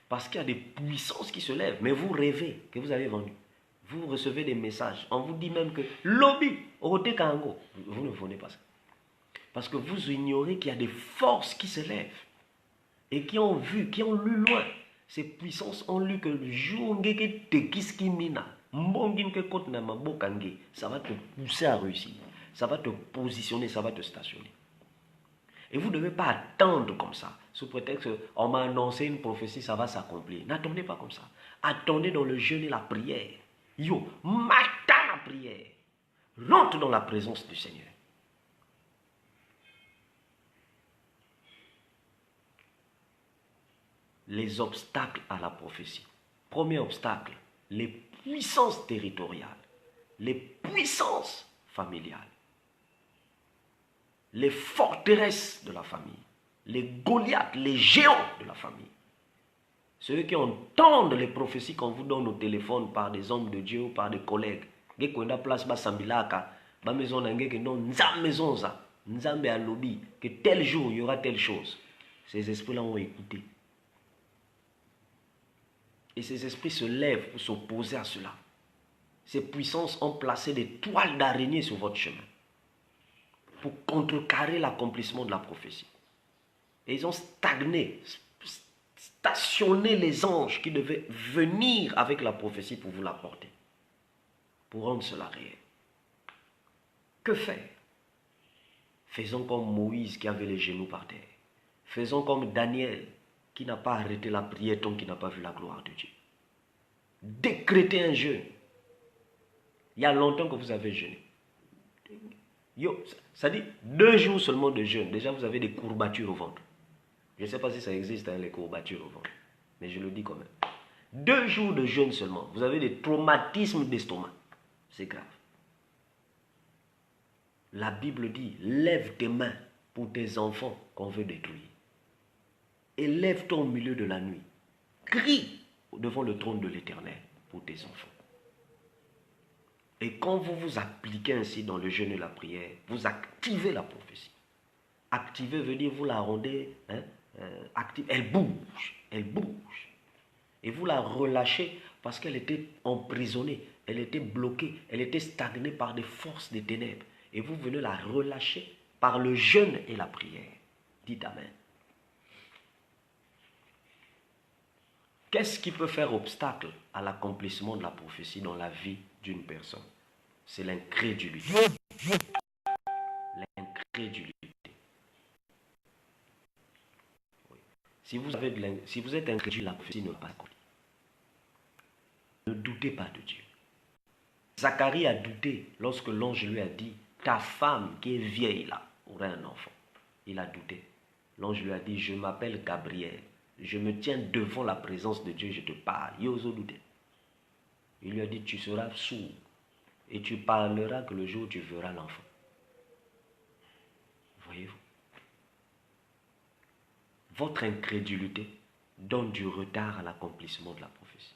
Parce qu'il y a des puissances qui se lèvent. Mais vous rêvez que vous avez vendu. Vous recevez des messages. On vous dit même que lobby, Orote Kango. Vous ne vendez pas ça. Parce que vous ignorez qu'il y a des forces qui se lèvent. Et qui ont vu, qui ont lu loin. Ces puissances ont lu que le jour où ça va te pousser à réussir. Ça va te positionner, ça va te stationner. Et vous ne devez pas attendre comme ça, sous prétexte qu'on m'a annoncé une prophétie, ça va s'accomplir. N'attendez pas comme ça. Attendez dans le jeûne et la prière. Yo, matin la prière. Rentre dans la présence du Seigneur. Les obstacles à la prophétie. Premier obstacle, les puissances territoriales, les puissances familiales, les forteresses de la famille, les Goliaths, les géants de la famille. Ceux qui entendent les prophéties qu'on vous donne au téléphone par des hommes de Dieu ou par des collègues. Que tel jour il y aura telle chose. Ces esprits-là ont écouté. Et ces esprits se lèvent pour s'opposer à cela. Ces puissances ont placé des toiles d'araignée sur votre chemin pour contrecarrer l'accomplissement de la prophétie. Et ils ont stagné, stationné les anges qui devaient venir avec la prophétie pour vous l'apporter, pour rendre cela réel. Que faire? Faisons comme Moïse qui avait les genoux par terre. Faisons comme Daniel qui n'a pas arrêté la prière tant qu'il n'a pas vu la gloire de Dieu. Décrétez un jeûne. Il y a longtemps que vous avez jeûné. Yo, ça dit 2 jours seulement de jeûne. Déjà, vous avez des courbatures au ventre. Je ne sais pas si ça existe, hein, les courbatures au ventre. Mais je le dis quand même. 2 jours de jeûne seulement. Vous avez des traumatismes d'estomac. C'est grave. La Bible dit, lève tes mains pour tes enfants qu'on veut détruire. Et lève-toi au milieu de la nuit. Crie devant le trône de l'Éternel pour tes enfants. Et quand vous vous appliquez ainsi dans le jeûne et la prière, vous activez la prophétie. Activer veut dire vous la rendez active. Elle bouge, elle bouge. Et vous la relâchez parce qu'elle était emprisonnée, elle était bloquée, elle était stagnée par des forces des ténèbres. Et vous venez la relâcher par le jeûne et la prière. Dites Amen. Qu'est-ce qui peut faire obstacle à l'accomplissement de la prophétie dans la vie d'une personne? C'est l'incrédulité. L'incrédulité. Oui. Si vous êtes incrédule, la prophétie ne va pas accomplir. Ne doutez pas de Dieu. Zacharie a douté lorsque l'ange lui a dit, ta femme qui est vieille là aura un enfant. il a douté. L'ange lui a dit, je m'appelle Gabriel. Je me tiens devant la présence de Dieu, je te parle. Il ose douter. Il lui a dit, tu seras sourd et tu parleras que le jour où tu verras l'enfant. Voyez-vous? Votre incrédulité donne du retard à l'accomplissement de la prophétie.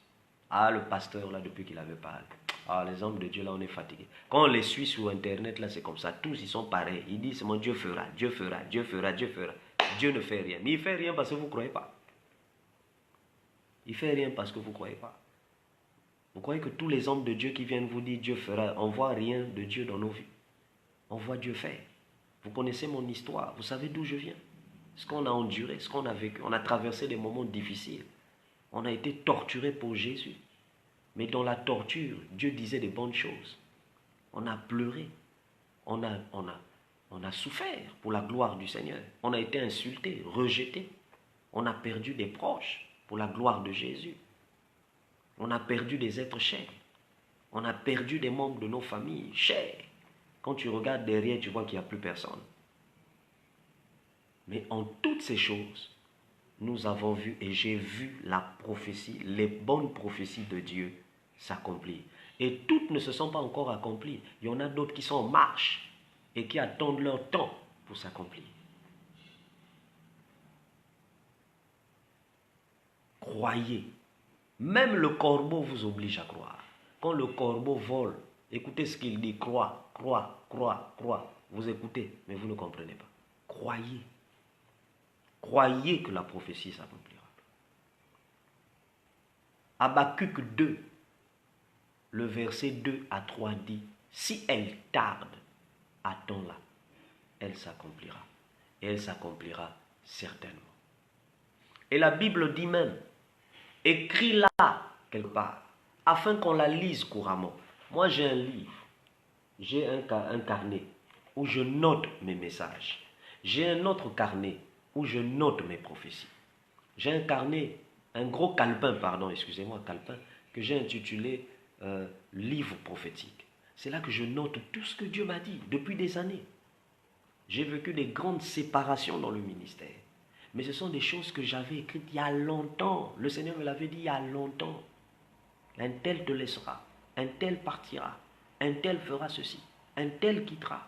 Ah, le pasteur, là, depuis qu'il avait parlé. Ah, les hommes de Dieu, là, on est fatigué. Quand on les suit sur Internet, là, c'est comme ça. Tous, ils sont pareils. Ils disent, mon Dieu fera, Dieu fera, Dieu fera, Dieu fera. Dieu ne fait rien. Mais il ne fait rien parce que vous ne croyez pas. Il ne fait rien parce que vous ne croyez pas. Vous croyez que tous les hommes de Dieu qui viennent vous dire Dieu fera, on ne voit rien de Dieu dans nos vies. On voit Dieu faire. Vous connaissez mon histoire. Vous savez d'où je viens. Ce qu'on a enduré, ce qu'on a vécu. On a traversé des moments difficiles. On a été torturé pour Jésus. Mais dans la torture, Dieu disait des bonnes choses. On a pleuré. On a souffert pour la gloire du Seigneur. On a été insulté, rejeté. On a perdu des proches pour la gloire de Jésus. On a perdu des êtres chers. On a perdu des membres de nos familles chers. Quand tu regardes derrière, tu vois qu'il n'y a plus personne. Mais en toutes ces choses, nous avons vu et j'ai vu la prophétie, les bonnes prophéties de Dieu s'accomplir. Et toutes ne se sont pas encore accomplies. Il y en a d'autres qui sont en marche et qui attendent leur temps pour s'accomplir. Croyez. Même le corbeau vous oblige à croire. Quand le corbeau vole, écoutez ce qu'il dit. Crois, crois, crois, crois. Vous écoutez, mais vous ne comprenez pas. Croyez. Croyez que la prophétie s'accomplira. Habakkuk 2, le verset 2 à 3 dit, si elle tarde, attends-la, elle s'accomplira. Et elle s'accomplira certainement. Et la Bible dit même, écris-la quelque part, afin qu'on la lise couramment. Moi j'ai un livre, j'ai un carnet où je note mes messages. J'ai un autre carnet où je note mes prophéties. J'ai un carnet, un gros calepin, pardon, excusez-moi, calepin, que j'ai intitulé livre prophétique. C'est là que je note tout ce que Dieu m'a dit depuis des années. J'ai vécu des grandes séparations dans le ministère. Mais ce sont des choses que j'avais écrites il y a longtemps. Le Seigneur me l'avait dit il y a longtemps. Un tel te laissera, un tel partira, un tel fera ceci, un tel quittera.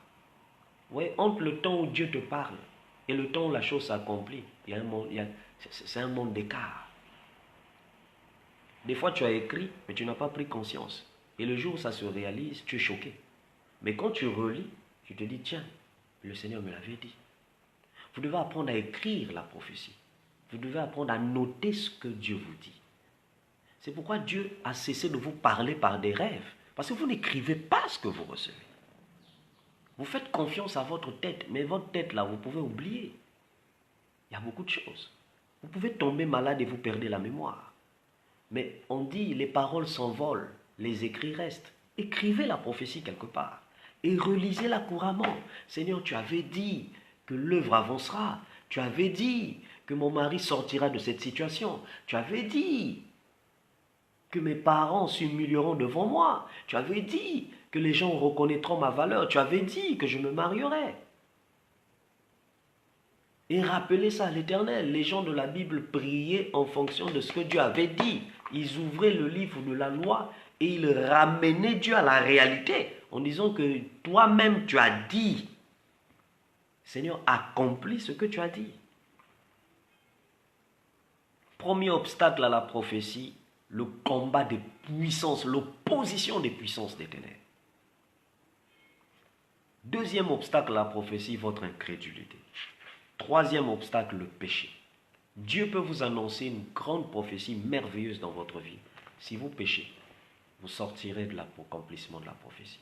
Vous voyez, entre le temps où Dieu te parle et le temps où la chose s'accomplit, c'est un monde d'écart. Des fois, tu as écrit, mais tu n'as pas pris conscience. Et le jour où ça se réalise, tu es choqué. Mais quand tu relis, tu te dis, tiens, le Seigneur me l'avait dit. Vous devez apprendre à écrire la prophétie. Vous devez apprendre à noter ce que Dieu vous dit. C'est pourquoi Dieu a cessé de vous parler par des rêves. Parce que vous n'écrivez pas ce que vous recevez. Vous faites confiance à votre tête, mais votre tête là, vous pouvez oublier. Il y a beaucoup de choses. Vous pouvez tomber malade et vous perdez la mémoire. Mais on dit, les paroles s'envolent, les écrits restent. Écrivez la prophétie quelque part et relisez-la couramment. Seigneur, tu avais dit que l'œuvre avancera. Tu avais dit que mon mari sortira de cette situation. Tu avais dit que mes parents s'humilieront devant moi. Tu avais dit que les gens reconnaîtront ma valeur. Tu avais dit que je me marierai. Et rappelez ça à l'Éternel. Les gens de la Bible priaient en fonction de ce que Dieu avait dit. Ils ouvraient le livre de la loi et ils ramenaient Dieu à la réalité en disant que toi-même tu as dit. Seigneur, accomplis ce que tu as dit. Premier obstacle à la prophétie, le combat des puissances, l'opposition des puissances des ténèbres. Deuxième obstacle à la prophétie, votre incrédulité. Troisième obstacle, le péché. Dieu peut vous annoncer une grande prophétie merveilleuse dans votre vie. Si vous péchez, vous sortirez de l'accomplissement de la prophétie.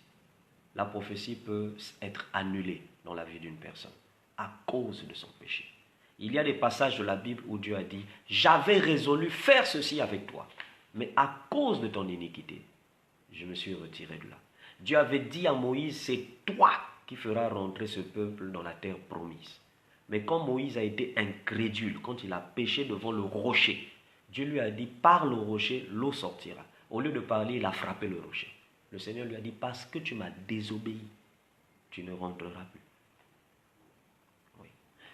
La prophétie peut être annulée dans la vie d'une personne à cause de son péché. Il y a des passages de la Bible où Dieu a dit « J'avais résolu faire ceci avec toi, mais à cause de ton iniquité, je me suis retiré de là. » Dieu avait dit à Moïse « C'est toi qui feras rentrer ce peuple dans la terre promise. » Mais quand Moïse a été incrédule, quand il a péché devant le rocher, Dieu lui a dit « Par le rocher, l'eau sortira. » Au lieu de parler, il a frappé le rocher. Le Seigneur lui a dit, parce que tu m'as désobéi, tu ne rentreras plus. Oui.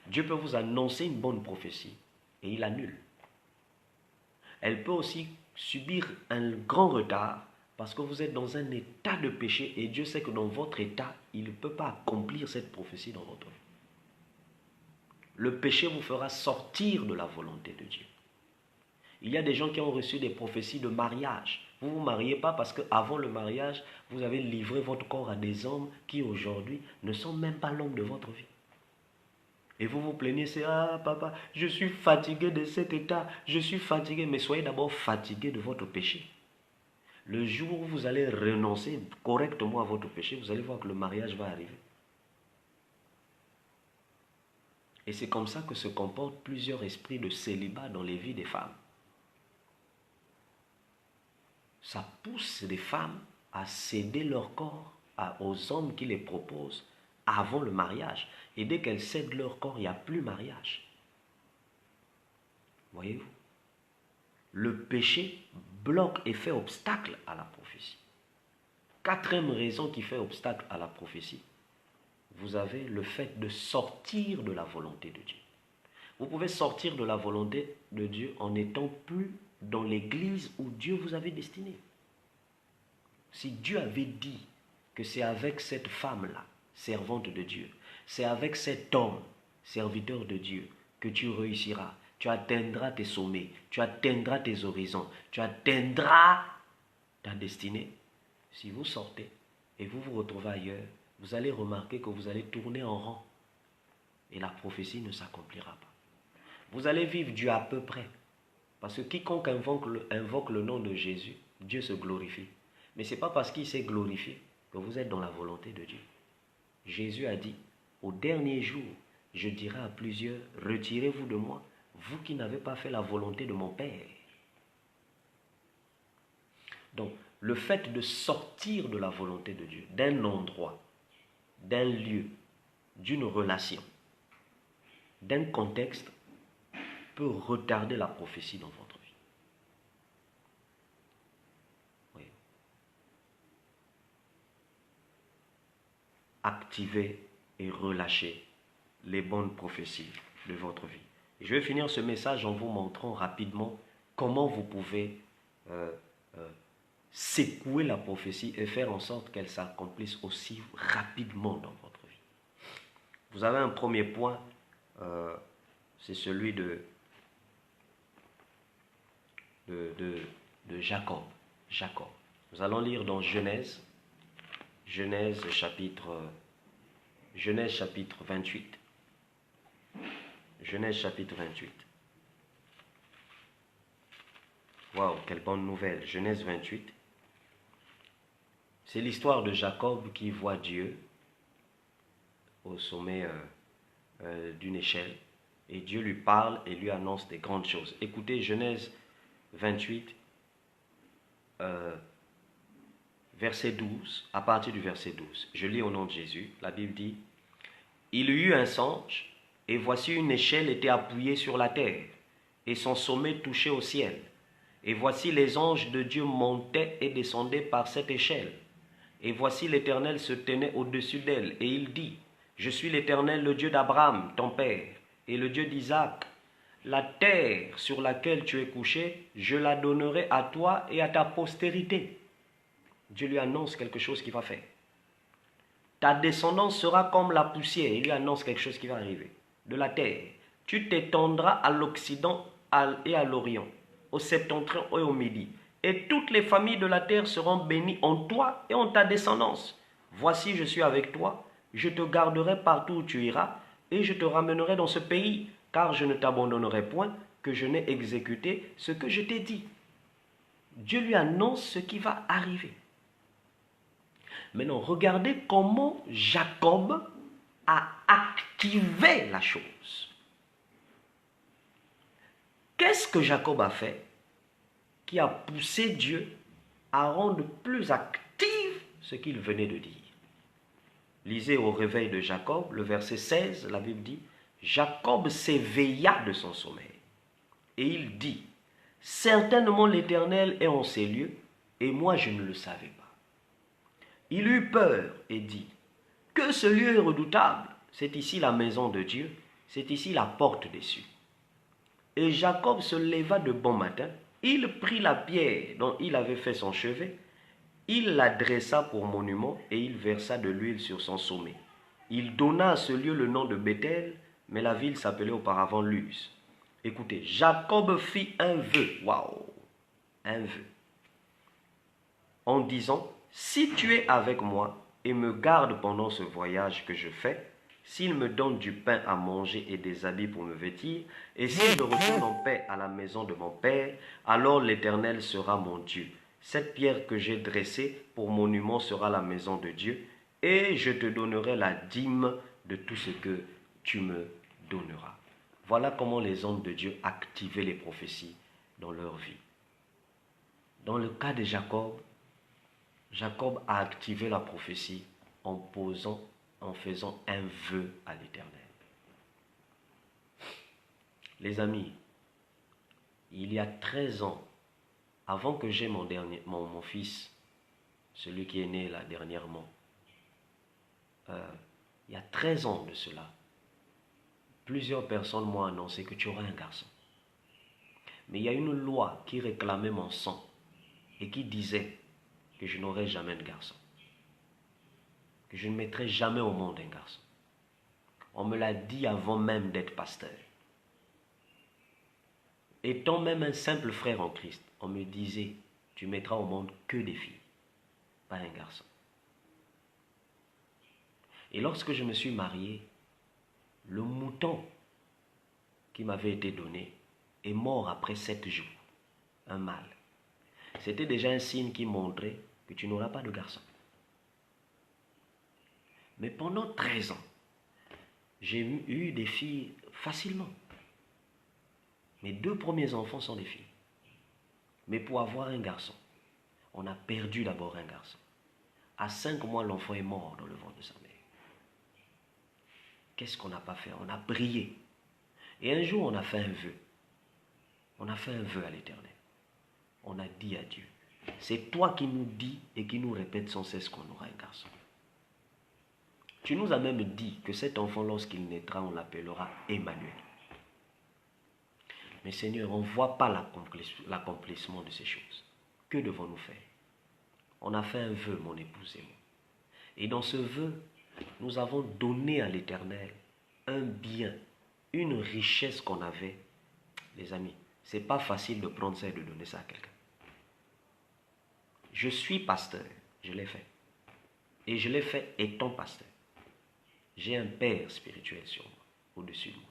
Dieu peut vous annoncer une bonne prophétie et il annule. Elle peut aussi subir un grand retard parce que vous êtes dans un état de péché et Dieu sait que dans votre état, il ne peut pas accomplir cette prophétie dans votre vie. Le péché vous fera sortir de la volonté de Dieu. Il y a des gens qui ont reçu des prophéties de mariage. Vous ne vous mariez pas parce qu'avant le mariage, vous avez livré votre corps à des hommes qui aujourd'hui ne sont même pas l'homme de votre vie. Et vous vous plaignez, c'est « Ah papa, je suis fatigué de cet état, je suis fatigué. » Mais soyez d'abord fatigué de votre péché. Le jour où vous allez renoncer correctement à votre péché, vous allez voir que le mariage va arriver. Et c'est comme ça que se comportent plusieurs esprits de célibat dans les vies des femmes. Ça pousse les femmes à céder leur corps aux hommes qui les proposent avant le mariage. Et dès qu'elles cèdent leur corps, il n'y a plus mariage. Voyez-vous? Le péché bloque et fait obstacle à la prophétie. Quatrième raison qui fait obstacle à la prophétie, vous avez le fait de sortir de la volonté de Dieu. Vous pouvez sortir de la volonté de Dieu en n'étant plus dans l'église où Dieu vous avait destiné. Si Dieu avait dit que c'est avec cette femme-là, servante de Dieu, c'est avec cet homme, serviteur de Dieu, que tu réussiras, tu atteindras tes sommets, tu atteindras tes horizons, tu atteindras ta destinée. Si vous sortez et vous vous retrouvez ailleurs, vous allez remarquer que vous allez tourner en rond et la prophétie ne s'accomplira pas. Vous allez vivre du à peu près. Parce que quiconque invoque le nom de Jésus, Dieu se glorifie. Mais ce n'est pas parce qu'il s'est glorifié que vous êtes dans la volonté de Dieu. Jésus a dit, au dernier jour, je dirai à plusieurs, retirez-vous de moi, vous qui n'avez pas fait la volonté de mon Père. Donc, le fait de sortir de la volonté de Dieu, d'un endroit, d'un lieu, d'une relation, d'un contexte, peut retarder la prophétie dans votre vie. Oui. Activez et relâchez les bonnes prophéties de votre vie. Et je vais finir ce message en vous montrant rapidement comment vous pouvez secouer la prophétie et faire en sorte qu'elle s'accomplisse aussi rapidement dans votre vie. Vous avez un premier point, c'est celui de Jacob. Nous allons lire dans Genèse chapitre 28. Genèse chapitre 28. Waouh, quelle bonne nouvelle. Genèse 28. C'est l'histoire de Jacob qui voit Dieu au sommet d'une échelle. Et Dieu lui parle et lui annonce des grandes choses. Écoutez, Genèse 28, verset 12, à partir du verset 12. Je lis au nom de Jésus. La Bible dit, « Il y eut un songe, et voici une échelle était appuyée sur la terre, et son sommet touchait au ciel. Et voici les anges de Dieu montaient et descendaient par cette échelle. Et voici l'Éternel se tenait au-dessus d'elle, et il dit, « Je suis l'Éternel, le Dieu d'Abraham, ton père, et le Dieu d'Isaac. La terre sur laquelle tu es couché, je la donnerai à toi et à ta postérité. » Dieu lui annonce quelque chose qui va faire. Ta descendance sera comme la poussière. Il lui annonce quelque chose qui va arriver. De la terre. Tu t'étendras à l'Occident et à l'Orient, au septentrion et au Midi. Et toutes les familles de la terre seront bénies en toi et en ta descendance. Voici, je suis avec toi. Je te garderai partout où tu iras et je te ramènerai dans ce pays, car je ne t'abandonnerai point, que je n'ai exécuté ce que je t'ai dit. Dieu lui annonce ce qui va arriver. Maintenant, regardez comment Jacob a activé la chose. Qu'est-ce que Jacob a fait qui a poussé Dieu à rendre plus actif ce qu'il venait de dire? Lisez au réveil de Jacob, le verset 16, la Bible dit, « Jacob s'éveilla de son sommeil, et il dit, « Certainement l'Éternel est en ces lieux, et moi je ne le savais pas. » Il eut peur et dit, « Que ce lieu est redoutable, c'est ici la maison de Dieu, C'est ici la porte des cieux. Et Jacob se leva de bon matin, il prit la pierre dont il avait fait son chevet, il la dressa pour monument et il versa de l'huile sur son sommet. Il donna à ce lieu le nom de Bethel, mais la ville s'appelait auparavant Luz. Écoutez, Jacob fit un vœu, waouh, un vœu, en disant, si tu es avec moi et me gardes pendant ce voyage que je fais, s'il me donne du pain à manger et des habits pour me vêtir, et s'il me retourne en paix à la maison de mon père, alors l'Éternel sera mon Dieu. Cette pierre que j'ai dressée pour monument sera la maison de Dieu, et je te donnerai la dîme de tout ce que tu me donneras. Voilà comment les hommes de Dieu activaient les prophéties dans leur vie. Dans le cas de Jacob, Jacob a activé la prophétie en faisant un vœu à l'Éternel. Les amis, il y a 13 ans, avant que j'aie mon fils, celui qui est né là dernièrement, il y a 13 ans de cela, plusieurs personnes m'ont annoncé que tu auras un garçon. Mais il y a une loi qui réclamait mon sang et qui disait que je n'aurais jamais de garçon, que je ne mettrai jamais au monde un garçon. On me l'a dit avant même d'être pasteur. Étant même un simple frère en Christ, on me disait, tu mettras au monde que des filles, pas un garçon. Et lorsque je me suis marié, le mouton qui m'avait été donné est mort après 7 jours, un mâle. C'était déjà un signe qui montrait que tu n'auras pas de garçon. Mais pendant 13 ans, j'ai eu des filles facilement. Mes 2 premiers enfants sont des filles. Mais pour avoir un garçon, on a perdu d'abord un garçon. À 5 mois, l'enfant est mort dans le ventre de sa mère. Qu'est-ce qu'on n'a pas fait? On a prié. Et un jour, on a fait un vœu. On a fait un vœu à l'Éternel. On a dit à Dieu, c'est toi qui nous dis et qui nous répète sans cesse qu'on aura un garçon. Tu nous as même dit que cet enfant, lorsqu'il naîtra, on l'appellera Emmanuel. Mais Seigneur, on ne voit pas l'accomplissement de ces choses. Que devons-nous faire? On a fait un vœu, mon épouse et moi. Et dans ce vœu, nous avons donné à l'Éternel un bien, une richesse qu'on avait. Les amis, ce n'est pas facile de prendre ça et de donner ça à quelqu'un. Je suis pasteur, je l'ai fait. Et je l'ai fait étant pasteur. J'ai un père spirituel sur moi, au-dessus de moi.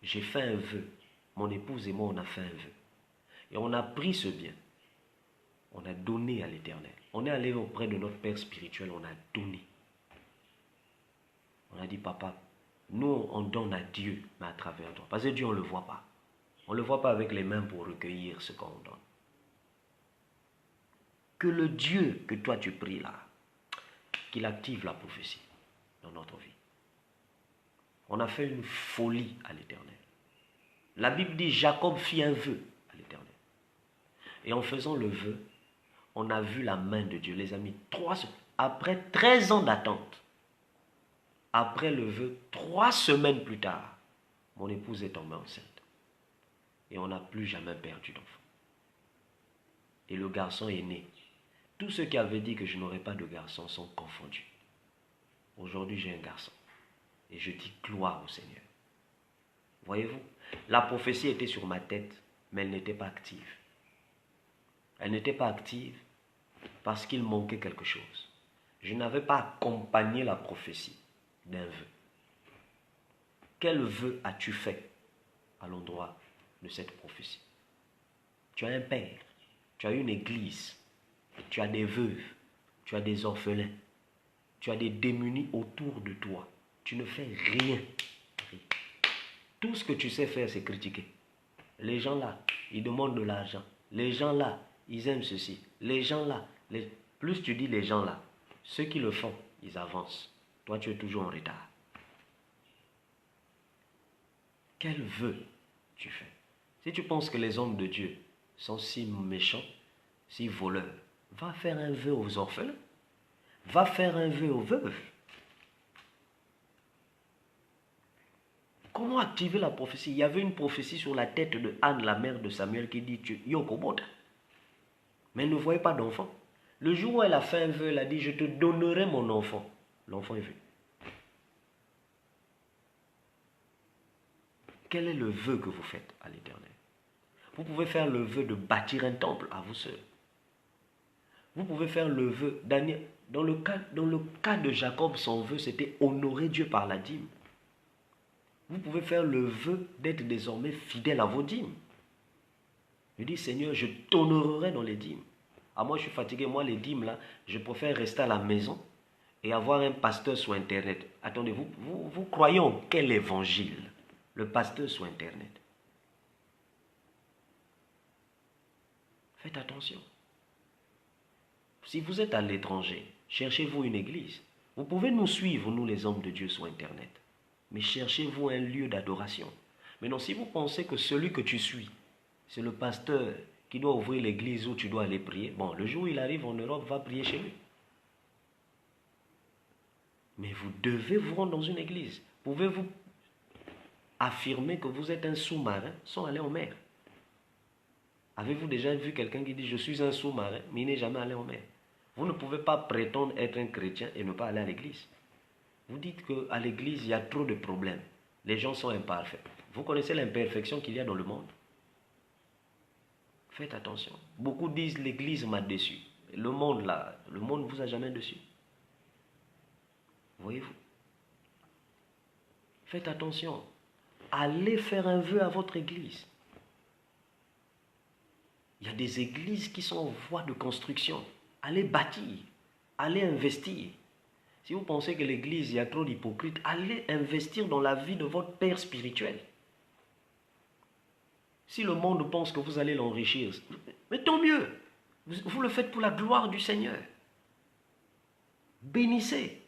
J'ai fait un vœu. Mon épouse et moi, on a fait un vœu. Et on a pris ce bien. On a donné à l'Éternel. On est allé auprès de notre père spirituel, on a donné. On a dit, papa, nous, on donne à Dieu, mais à travers toi. Parce que Dieu, on ne le voit pas. On ne le voit pas avec les mains pour recueillir ce qu'on donne. Que le Dieu que toi tu pries là, qu'il active la prophétie dans notre vie. On a fait une folie à l'Éternel. La Bible dit, Jacob fit un vœu à l'Éternel. Et en faisant le vœu, on a vu la main de Dieu. Les amis, après 13 ans d'attente, après le vœu, 3 semaines plus tard, mon épouse est tombée enceinte. Et on n'a plus jamais perdu d'enfant. Et le garçon est né. Tous ceux qui avaient dit que je n'aurais pas de garçon sont confondus. Aujourd'hui, j'ai un garçon. Et je dis gloire au Seigneur. Voyez-vous, la prophétie était sur ma tête, mais elle n'était pas active. Elle n'était pas active parce qu'il manquait quelque chose. Je n'avais pas accompagné la prophétie d'un vœu. Quel vœu as-tu fait à l'endroit de cette prophétie? Tu as un père, tu as une église, tu as des veuves, tu as des orphelins, tu as des démunis autour de toi. Tu ne fais rien. Tout ce que tu sais faire, c'est critiquer. Les gens là, ils demandent de l'argent. Les gens là, ils aiment ceci. Les gens là, plus tu dis les gens là, ceux qui le font, ils avancent. Toi, tu es toujours en retard. Quel vœu tu fais? Si tu penses que les hommes de Dieu sont si méchants, si voleurs, va faire un vœu aux orphelins. Va faire un vœu aux veuves. Comment activer la prophétie? Il y avait une prophétie sur la tête de Anne, la mère de Samuel, qui dit Yokobota. Mais elle ne voyait pas d'enfant. Le jour où elle a fait un vœu, elle a dit, je te donnerai mon enfant. L'enfant est venu. Quel est le vœu que vous faites à l'Éternel? Vous pouvez faire le vœu de bâtir un temple à vous seul. Vous pouvez faire le vœu, Daniel, dans le cas de Jacob, son vœu, c'était honorer Dieu par la dîme. Vous pouvez faire le vœu d'être désormais fidèle à vos dîmes. Je dis, Seigneur, je t'honorerai dans les dîmes. Ah, moi, je suis fatigué. Moi, les dîmes, là, je préfère rester à la maison et avoir un pasteur sur Internet. Attendez, vous croyez en quel évangile? Le pasteur sur Internet. Faites attention. Si vous êtes à l'étranger, cherchez-vous une église. Vous pouvez nous suivre, nous les hommes de Dieu, sur Internet. Mais cherchez-vous un lieu d'adoration. Maintenant, si vous pensez que celui que tu suis, c'est le pasteur qui doit ouvrir l'église où tu dois aller prier, bon, le jour où il arrive en Europe, va prier chez lui. Mais vous devez vous rendre dans une église. Pouvez-vous affirmer que vous êtes un sous-marin sans aller en mer? Avez-vous déjà vu quelqu'un qui dit « je suis un sous-marin » mais il n'est jamais allé en mer? Vous ne pouvez pas prétendre être un chrétien et ne pas aller à l'église. Vous dites qu'à l'église, il y a trop de problèmes. Les gens sont imparfaits. Vous connaissez l'imperfection qu'il y a dans le monde. Faites attention. Beaucoup disent l'église m'a déçu. Le monde là, le monde ne vous a jamais déçu. Voyez-vous? Faites attention. Allez faire un vœu à votre église. Il y a des églises qui sont en voie de construction. Allez bâtir. Allez investir. Si vous pensez que l'église, il y a trop d'hypocrites, allez investir dans la vie de votre père spirituel. Si le monde pense que vous allez l'enrichir, mais tant mieux. Vous le faites pour la gloire du Seigneur. Bénissez.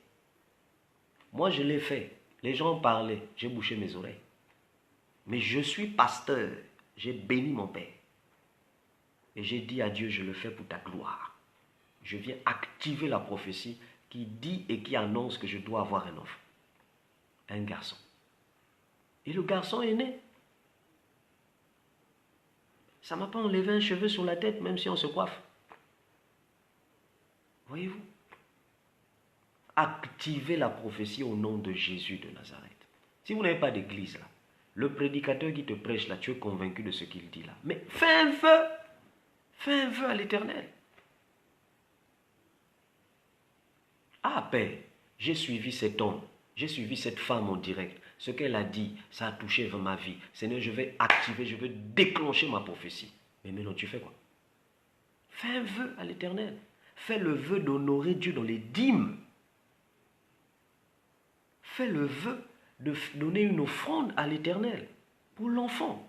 Moi, je l'ai fait. Les gens parlaient. J'ai bouché mes oreilles. Mais je suis pasteur. J'ai béni mon père. Et j'ai dit à Dieu, je le fais pour ta gloire. Je viens activer la prophétie qui dit et qui annonce que je dois avoir un enfant. Un garçon. Et le garçon est né. Ça ne m'a pas enlevé un cheveu sur la tête, même si on se coiffe. Voyez-vous? Activez la prophétie au nom de Jésus de Nazareth. Si vous n'avez pas d'église là, le prédicateur qui te prêche là, tu es convaincu de ce qu'il dit là. Mais fais un vœu. Fais un vœu à l'Éternel. Ah, Père, j'ai suivi cet homme, j'ai suivi cette femme en direct. Ce qu'elle a dit, ça a touché ma vie. Seigneur, je vais activer, je vais déclencher ma prophétie. Mais maintenant, tu fais quoi? Fais un vœu à l'Éternel. Fais le vœu d'honorer Dieu dans les dîmes. Fais le vœu de donner une offrande à l'Éternel pour l'enfant.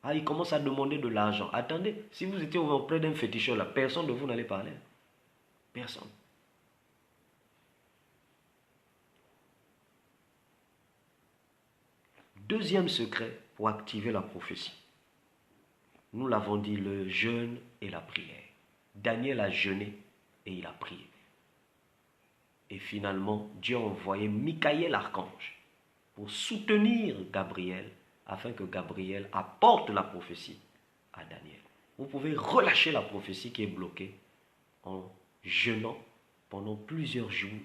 Ah, il commence à demander de l'argent. Attendez, si vous étiez auprès d'un féticheur là, personne de vous n'allait parler. Personne. Deuxième secret pour activer la prophétie. Nous l'avons dit, le jeûne et la prière. Daniel a jeûné et il a prié. Et finalement, Dieu a envoyé Michaël l'archange pour soutenir Gabriel afin que Gabriel apporte la prophétie à Daniel. Vous pouvez relâcher la prophétie qui est bloquée en jeûnant pendant plusieurs jours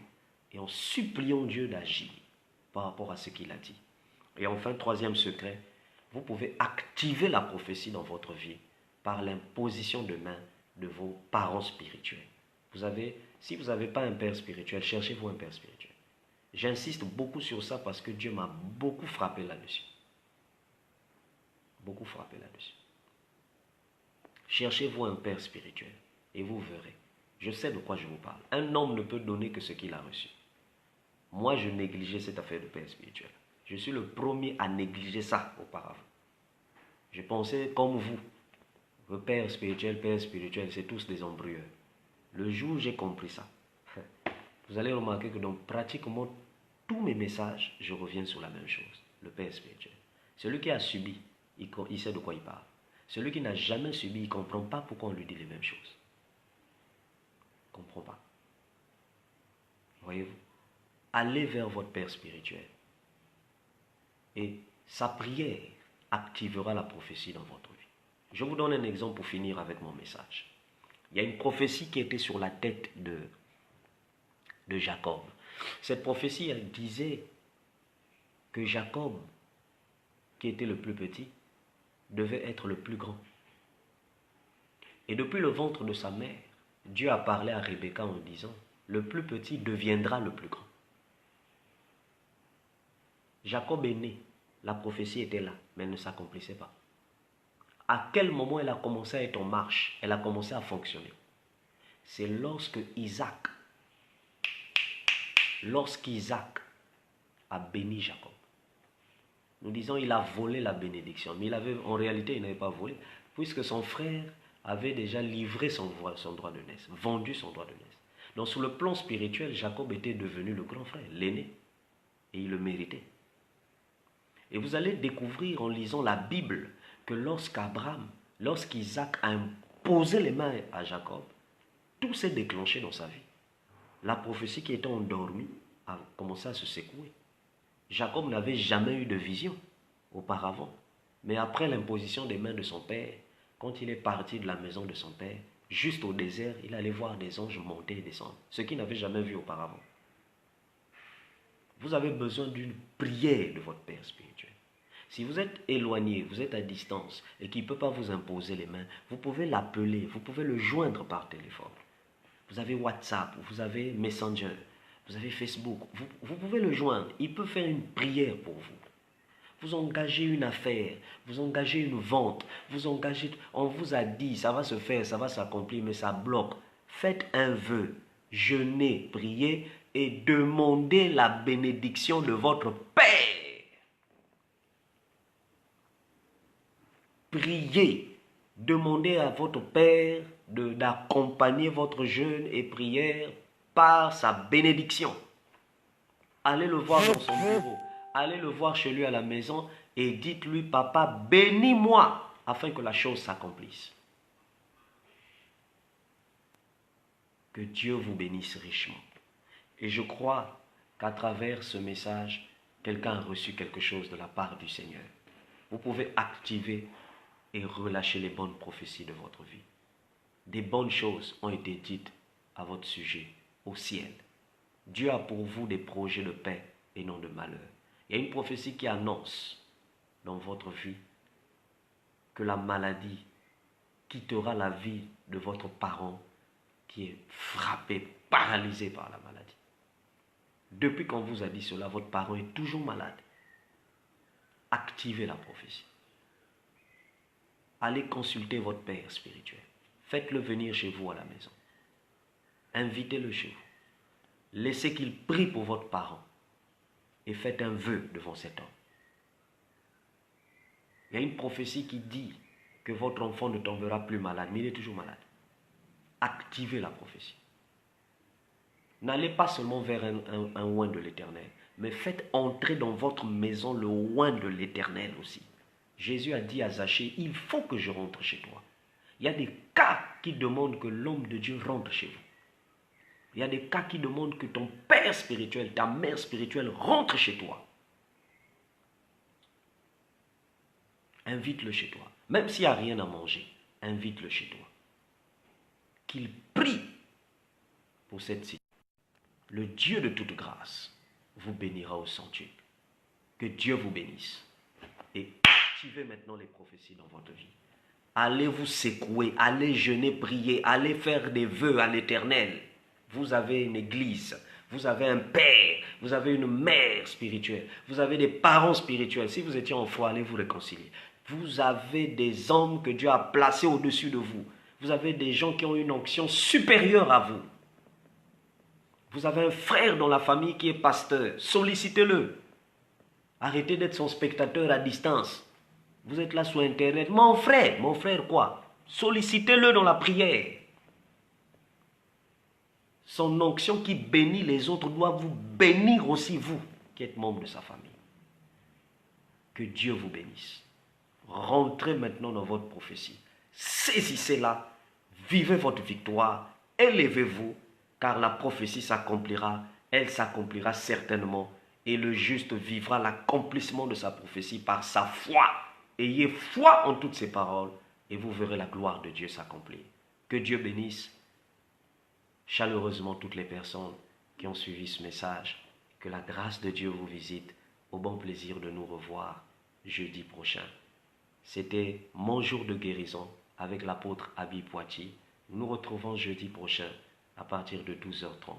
et en suppliant Dieu d'agir par rapport à ce qu'il a dit. Et enfin, troisième secret, vous pouvez activer la prophétie dans votre vie par l'imposition de main de vos parents spirituels. Si vous n'avez pas un père spirituel, cherchez-vous un père spirituel. J'insiste beaucoup sur ça parce que Dieu m'a beaucoup frappé là-dessus. Beaucoup frappé là-dessus. Cherchez-vous un père spirituel et vous verrez. Je sais de quoi je vous parle. Un homme ne peut donner que ce qu'il a reçu. Moi, je négligeais cette affaire de père spirituel. Je suis le premier à négliger ça auparavant. Je pensais comme vous. Le père spirituel, c'est tous des embryeurs. Le jour où j'ai compris ça, vous allez remarquer que dans pratiquement tous mes messages, je reviens sur la même chose. Le père spirituel. Celui qui a subi, il sait de quoi il parle. Celui qui n'a jamais subi, il ne comprend pas pourquoi on lui dit les mêmes choses. Il ne comprend pas. Voyez-vous? Allez vers votre père spirituel. Et sa prière activera la prophétie dans votre vie. Je vous donne un exemple pour finir avec mon message. Il y a une prophétie qui était sur la tête de Jacob. Cette prophétie, elle disait que Jacob, qui était le plus petit, devait être le plus grand. Et depuis le ventre de sa mère, Dieu a parlé à Rebecca en disant, le plus petit deviendra le plus grand. Jacob est né, la prophétie était là, mais elle ne s'accomplissait pas. À quel moment elle a commencé à être en marche, elle a commencé à fonctionner? C'est lorsqu'Isaac a béni Jacob. Nous disons il a volé la bénédiction, mais en réalité il n'avait pas volé, puisque son frère avait déjà livré son droit de naissance, vendu son droit de naissance. Donc sur le plan spirituel, Jacob était devenu le grand frère, l'aîné, et il le méritait. Et vous allez découvrir en lisant la Bible que lorsqu'Isaac a imposé les mains à Jacob, tout s'est déclenché dans sa vie. La prophétie qui était endormie a commencé à se secouer. Jacob n'avait jamais eu de vision auparavant. Mais après l'imposition des mains de son père, quand il est parti de la maison de son père, juste au désert, il allait voir des anges monter et descendre, ce qu'il n'avait jamais vu auparavant. Vous avez besoin d'une prière de votre Père spirituel. Si vous êtes éloigné, vous êtes à distance et qu'il ne peut pas vous imposer les mains, vous pouvez l'appeler, vous pouvez le joindre par téléphone. Vous avez WhatsApp, vous avez Messenger, vous avez Facebook, vous pouvez le joindre. Il peut faire une prière pour vous. Vous engagez une affaire, vous engagez une vente, on vous a dit, ça va se faire, ça va s'accomplir, mais ça bloque. Faites un vœu, jeûnez, priez et demandez la bénédiction de votre Père. Priez, demandez à votre Père d'accompagner votre jeûne et prière par sa bénédiction. Allez le voir dans son bureau, allez le voir chez lui à la maison et dites-lui, papa, bénis-moi afin que la chose s'accomplisse. Que Dieu vous bénisse richement. Et je crois qu'à travers ce message, quelqu'un a reçu quelque chose de la part du Seigneur. Vous pouvez activer et relâcher les bonnes prophéties de votre vie. Des bonnes choses ont été dites à votre sujet au ciel. Dieu a pour vous des projets de paix et non de malheur. Il y a une prophétie qui annonce dans votre vie que la maladie quittera la vie de votre parent qui est frappé, paralysé par la maladie. Depuis qu'on vous a dit cela, votre parent est toujours malade. Activez la prophétie. Allez consulter votre Père spirituel. Faites-le venir chez vous à la maison. Invitez-le chez vous. Laissez qu'il prie pour votre parent. Et faites un vœu devant cet homme. Il y a une prophétie qui dit que votre enfant ne tombera plus malade, mais il est toujours malade. Activez la prophétie. N'allez pas seulement vers un oint de l'Éternel, mais faites entrer dans votre maison le oint de l'Éternel aussi. Jésus a dit à Zachée, il faut que je rentre chez toi. Il y a des cas qui demandent que l'homme de Dieu rentre chez vous. Il y a des cas qui demandent que ton père spirituel, ta mère spirituelle rentre chez toi. Invite-le chez toi. Même s'il n'y a rien à manger, invite-le chez toi. Qu'il prie pour cette situation. Le Dieu de toute grâce vous bénira au centuple. Que Dieu vous bénisse. Et activez maintenant les prophéties dans votre vie. Allez vous secouer, allez jeûner, prier, allez faire des vœux à l'Éternel. Vous avez une église, vous avez un père, vous avez une mère spirituelle, vous avez des parents spirituels. Si vous étiez en foi, allez vous réconcilier. Vous avez des hommes que Dieu a placés au-dessus de vous. Vous avez des gens qui ont une onction supérieure à vous. Vous avez un frère dans la famille qui est pasteur. Sollicitez-le. Arrêtez d'être son spectateur à distance. Vous êtes là sur Internet. Mon frère quoi? Sollicitez-le dans la prière. Son onction qui bénit les autres doit vous bénir aussi vous, qui êtes membre de sa famille. Que Dieu vous bénisse. Rentrez maintenant dans votre prophétie. Saisissez-la. Vivez votre victoire. Élevez-vous, car la prophétie s'accomplira. Elle s'accomplira certainement. et le juste vivra l'accomplissement de sa prophétie par sa foi. Ayez foi en toutes ces paroles et vous verrez la gloire de Dieu s'accomplir. Que Dieu bénisse chaleureusement toutes les personnes qui ont suivi ce message. Que la grâce de Dieu vous visite. Au bon plaisir de nous revoir jeudi prochain. C'était mon jour de guérison avec l'apôtre Abi Poitiers. Nous nous retrouvons jeudi prochain à partir de 12h30.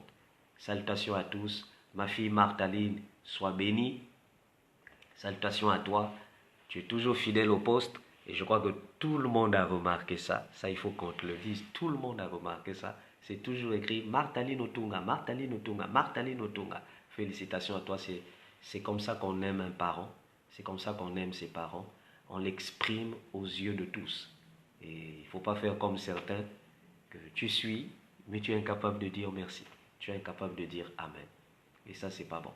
Salutations à tous. Ma fille Martaline, sois bénie. Salutations à toi. Tu es toujours fidèle au poste et je crois que tout le monde a remarqué ça. Ça, il faut qu'on te le dise. Tout le monde a remarqué ça. C'est toujours écrit Martaline Otunga, Martaline Otunga, Martaline Otunga. Félicitations à toi. C'est comme ça qu'on aime un parent. C'est comme ça qu'on aime ses parents. On l'exprime aux yeux de tous. Et il ne faut pas faire comme certains que tu suis, mais tu es incapable de dire merci. Tu es incapable de dire Amen. Et ça, c'est pas bon.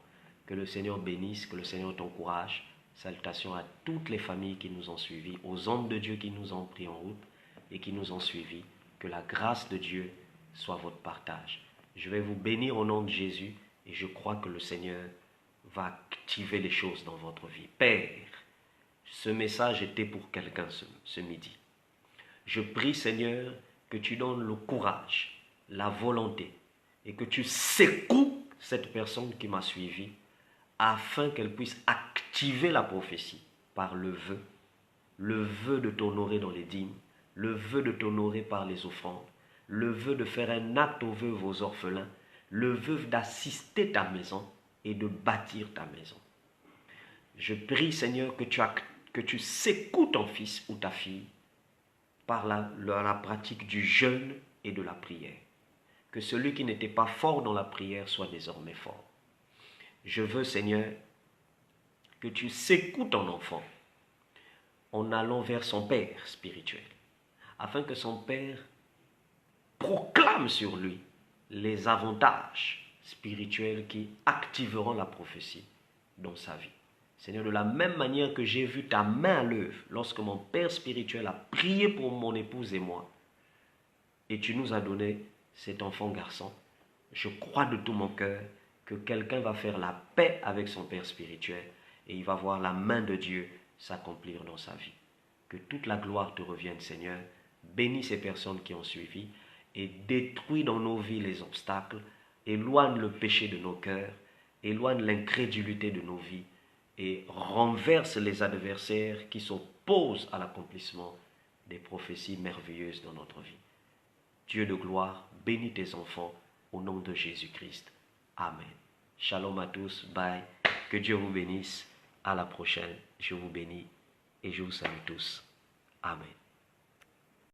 Que le Seigneur bénisse, que le Seigneur t'encourage. Salutations à toutes les familles qui nous ont suivis, aux hommes de Dieu qui nous ont pris en route et qui nous ont suivis. Que la grâce de Dieu soit votre partage. Je vais vous bénir au nom de Jésus et je crois que le Seigneur va activer les choses dans votre vie. Père, ce message était pour quelqu'un ce midi. Je prie, Seigneur, que tu donnes le courage, la volonté et que tu secoues cette personne qui m'a suivi afin qu'elle puisse activer la prophétie par le vœu de t'honorer dans les dîmes, le vœu de t'honorer par les offrandes, le vœu de faire un acte au vœu vos orphelins, le vœu d'assister ta maison et de bâtir ta maison. Je prie, Seigneur, que tu secoues ton fils ou ta fille par la pratique du jeûne et de la prière. Que celui qui n'était pas fort dans la prière soit désormais fort. Je veux, Seigneur, que tu secoues ton enfant en allant vers son Père spirituel, afin que son Père proclame sur lui les avantages spirituels qui activeront la prophétie dans sa vie. Seigneur, de la même manière que j'ai vu ta main à l'œuvre lorsque mon Père spirituel a prié pour mon épouse et moi, et tu nous as donné cet enfant garçon, je crois de tout mon cœur que quelqu'un va faire la paix avec son Père spirituel et il va voir la main de Dieu s'accomplir dans sa vie. Que toute la gloire te revienne, Seigneur. Bénis ces personnes qui ont suivi et détruis dans nos vies les obstacles, éloigne le péché de nos cœurs, éloigne l'incrédulité de nos vies et renverse les adversaires qui s'opposent à l'accomplissement des prophéties merveilleuses dans notre vie. Dieu de gloire, bénis tes enfants au nom de Jésus-Christ. Amen. Shalom à tous. Bye. Que Dieu vous bénisse. À la prochaine. Je vous bénis et je vous salue tous. Amen.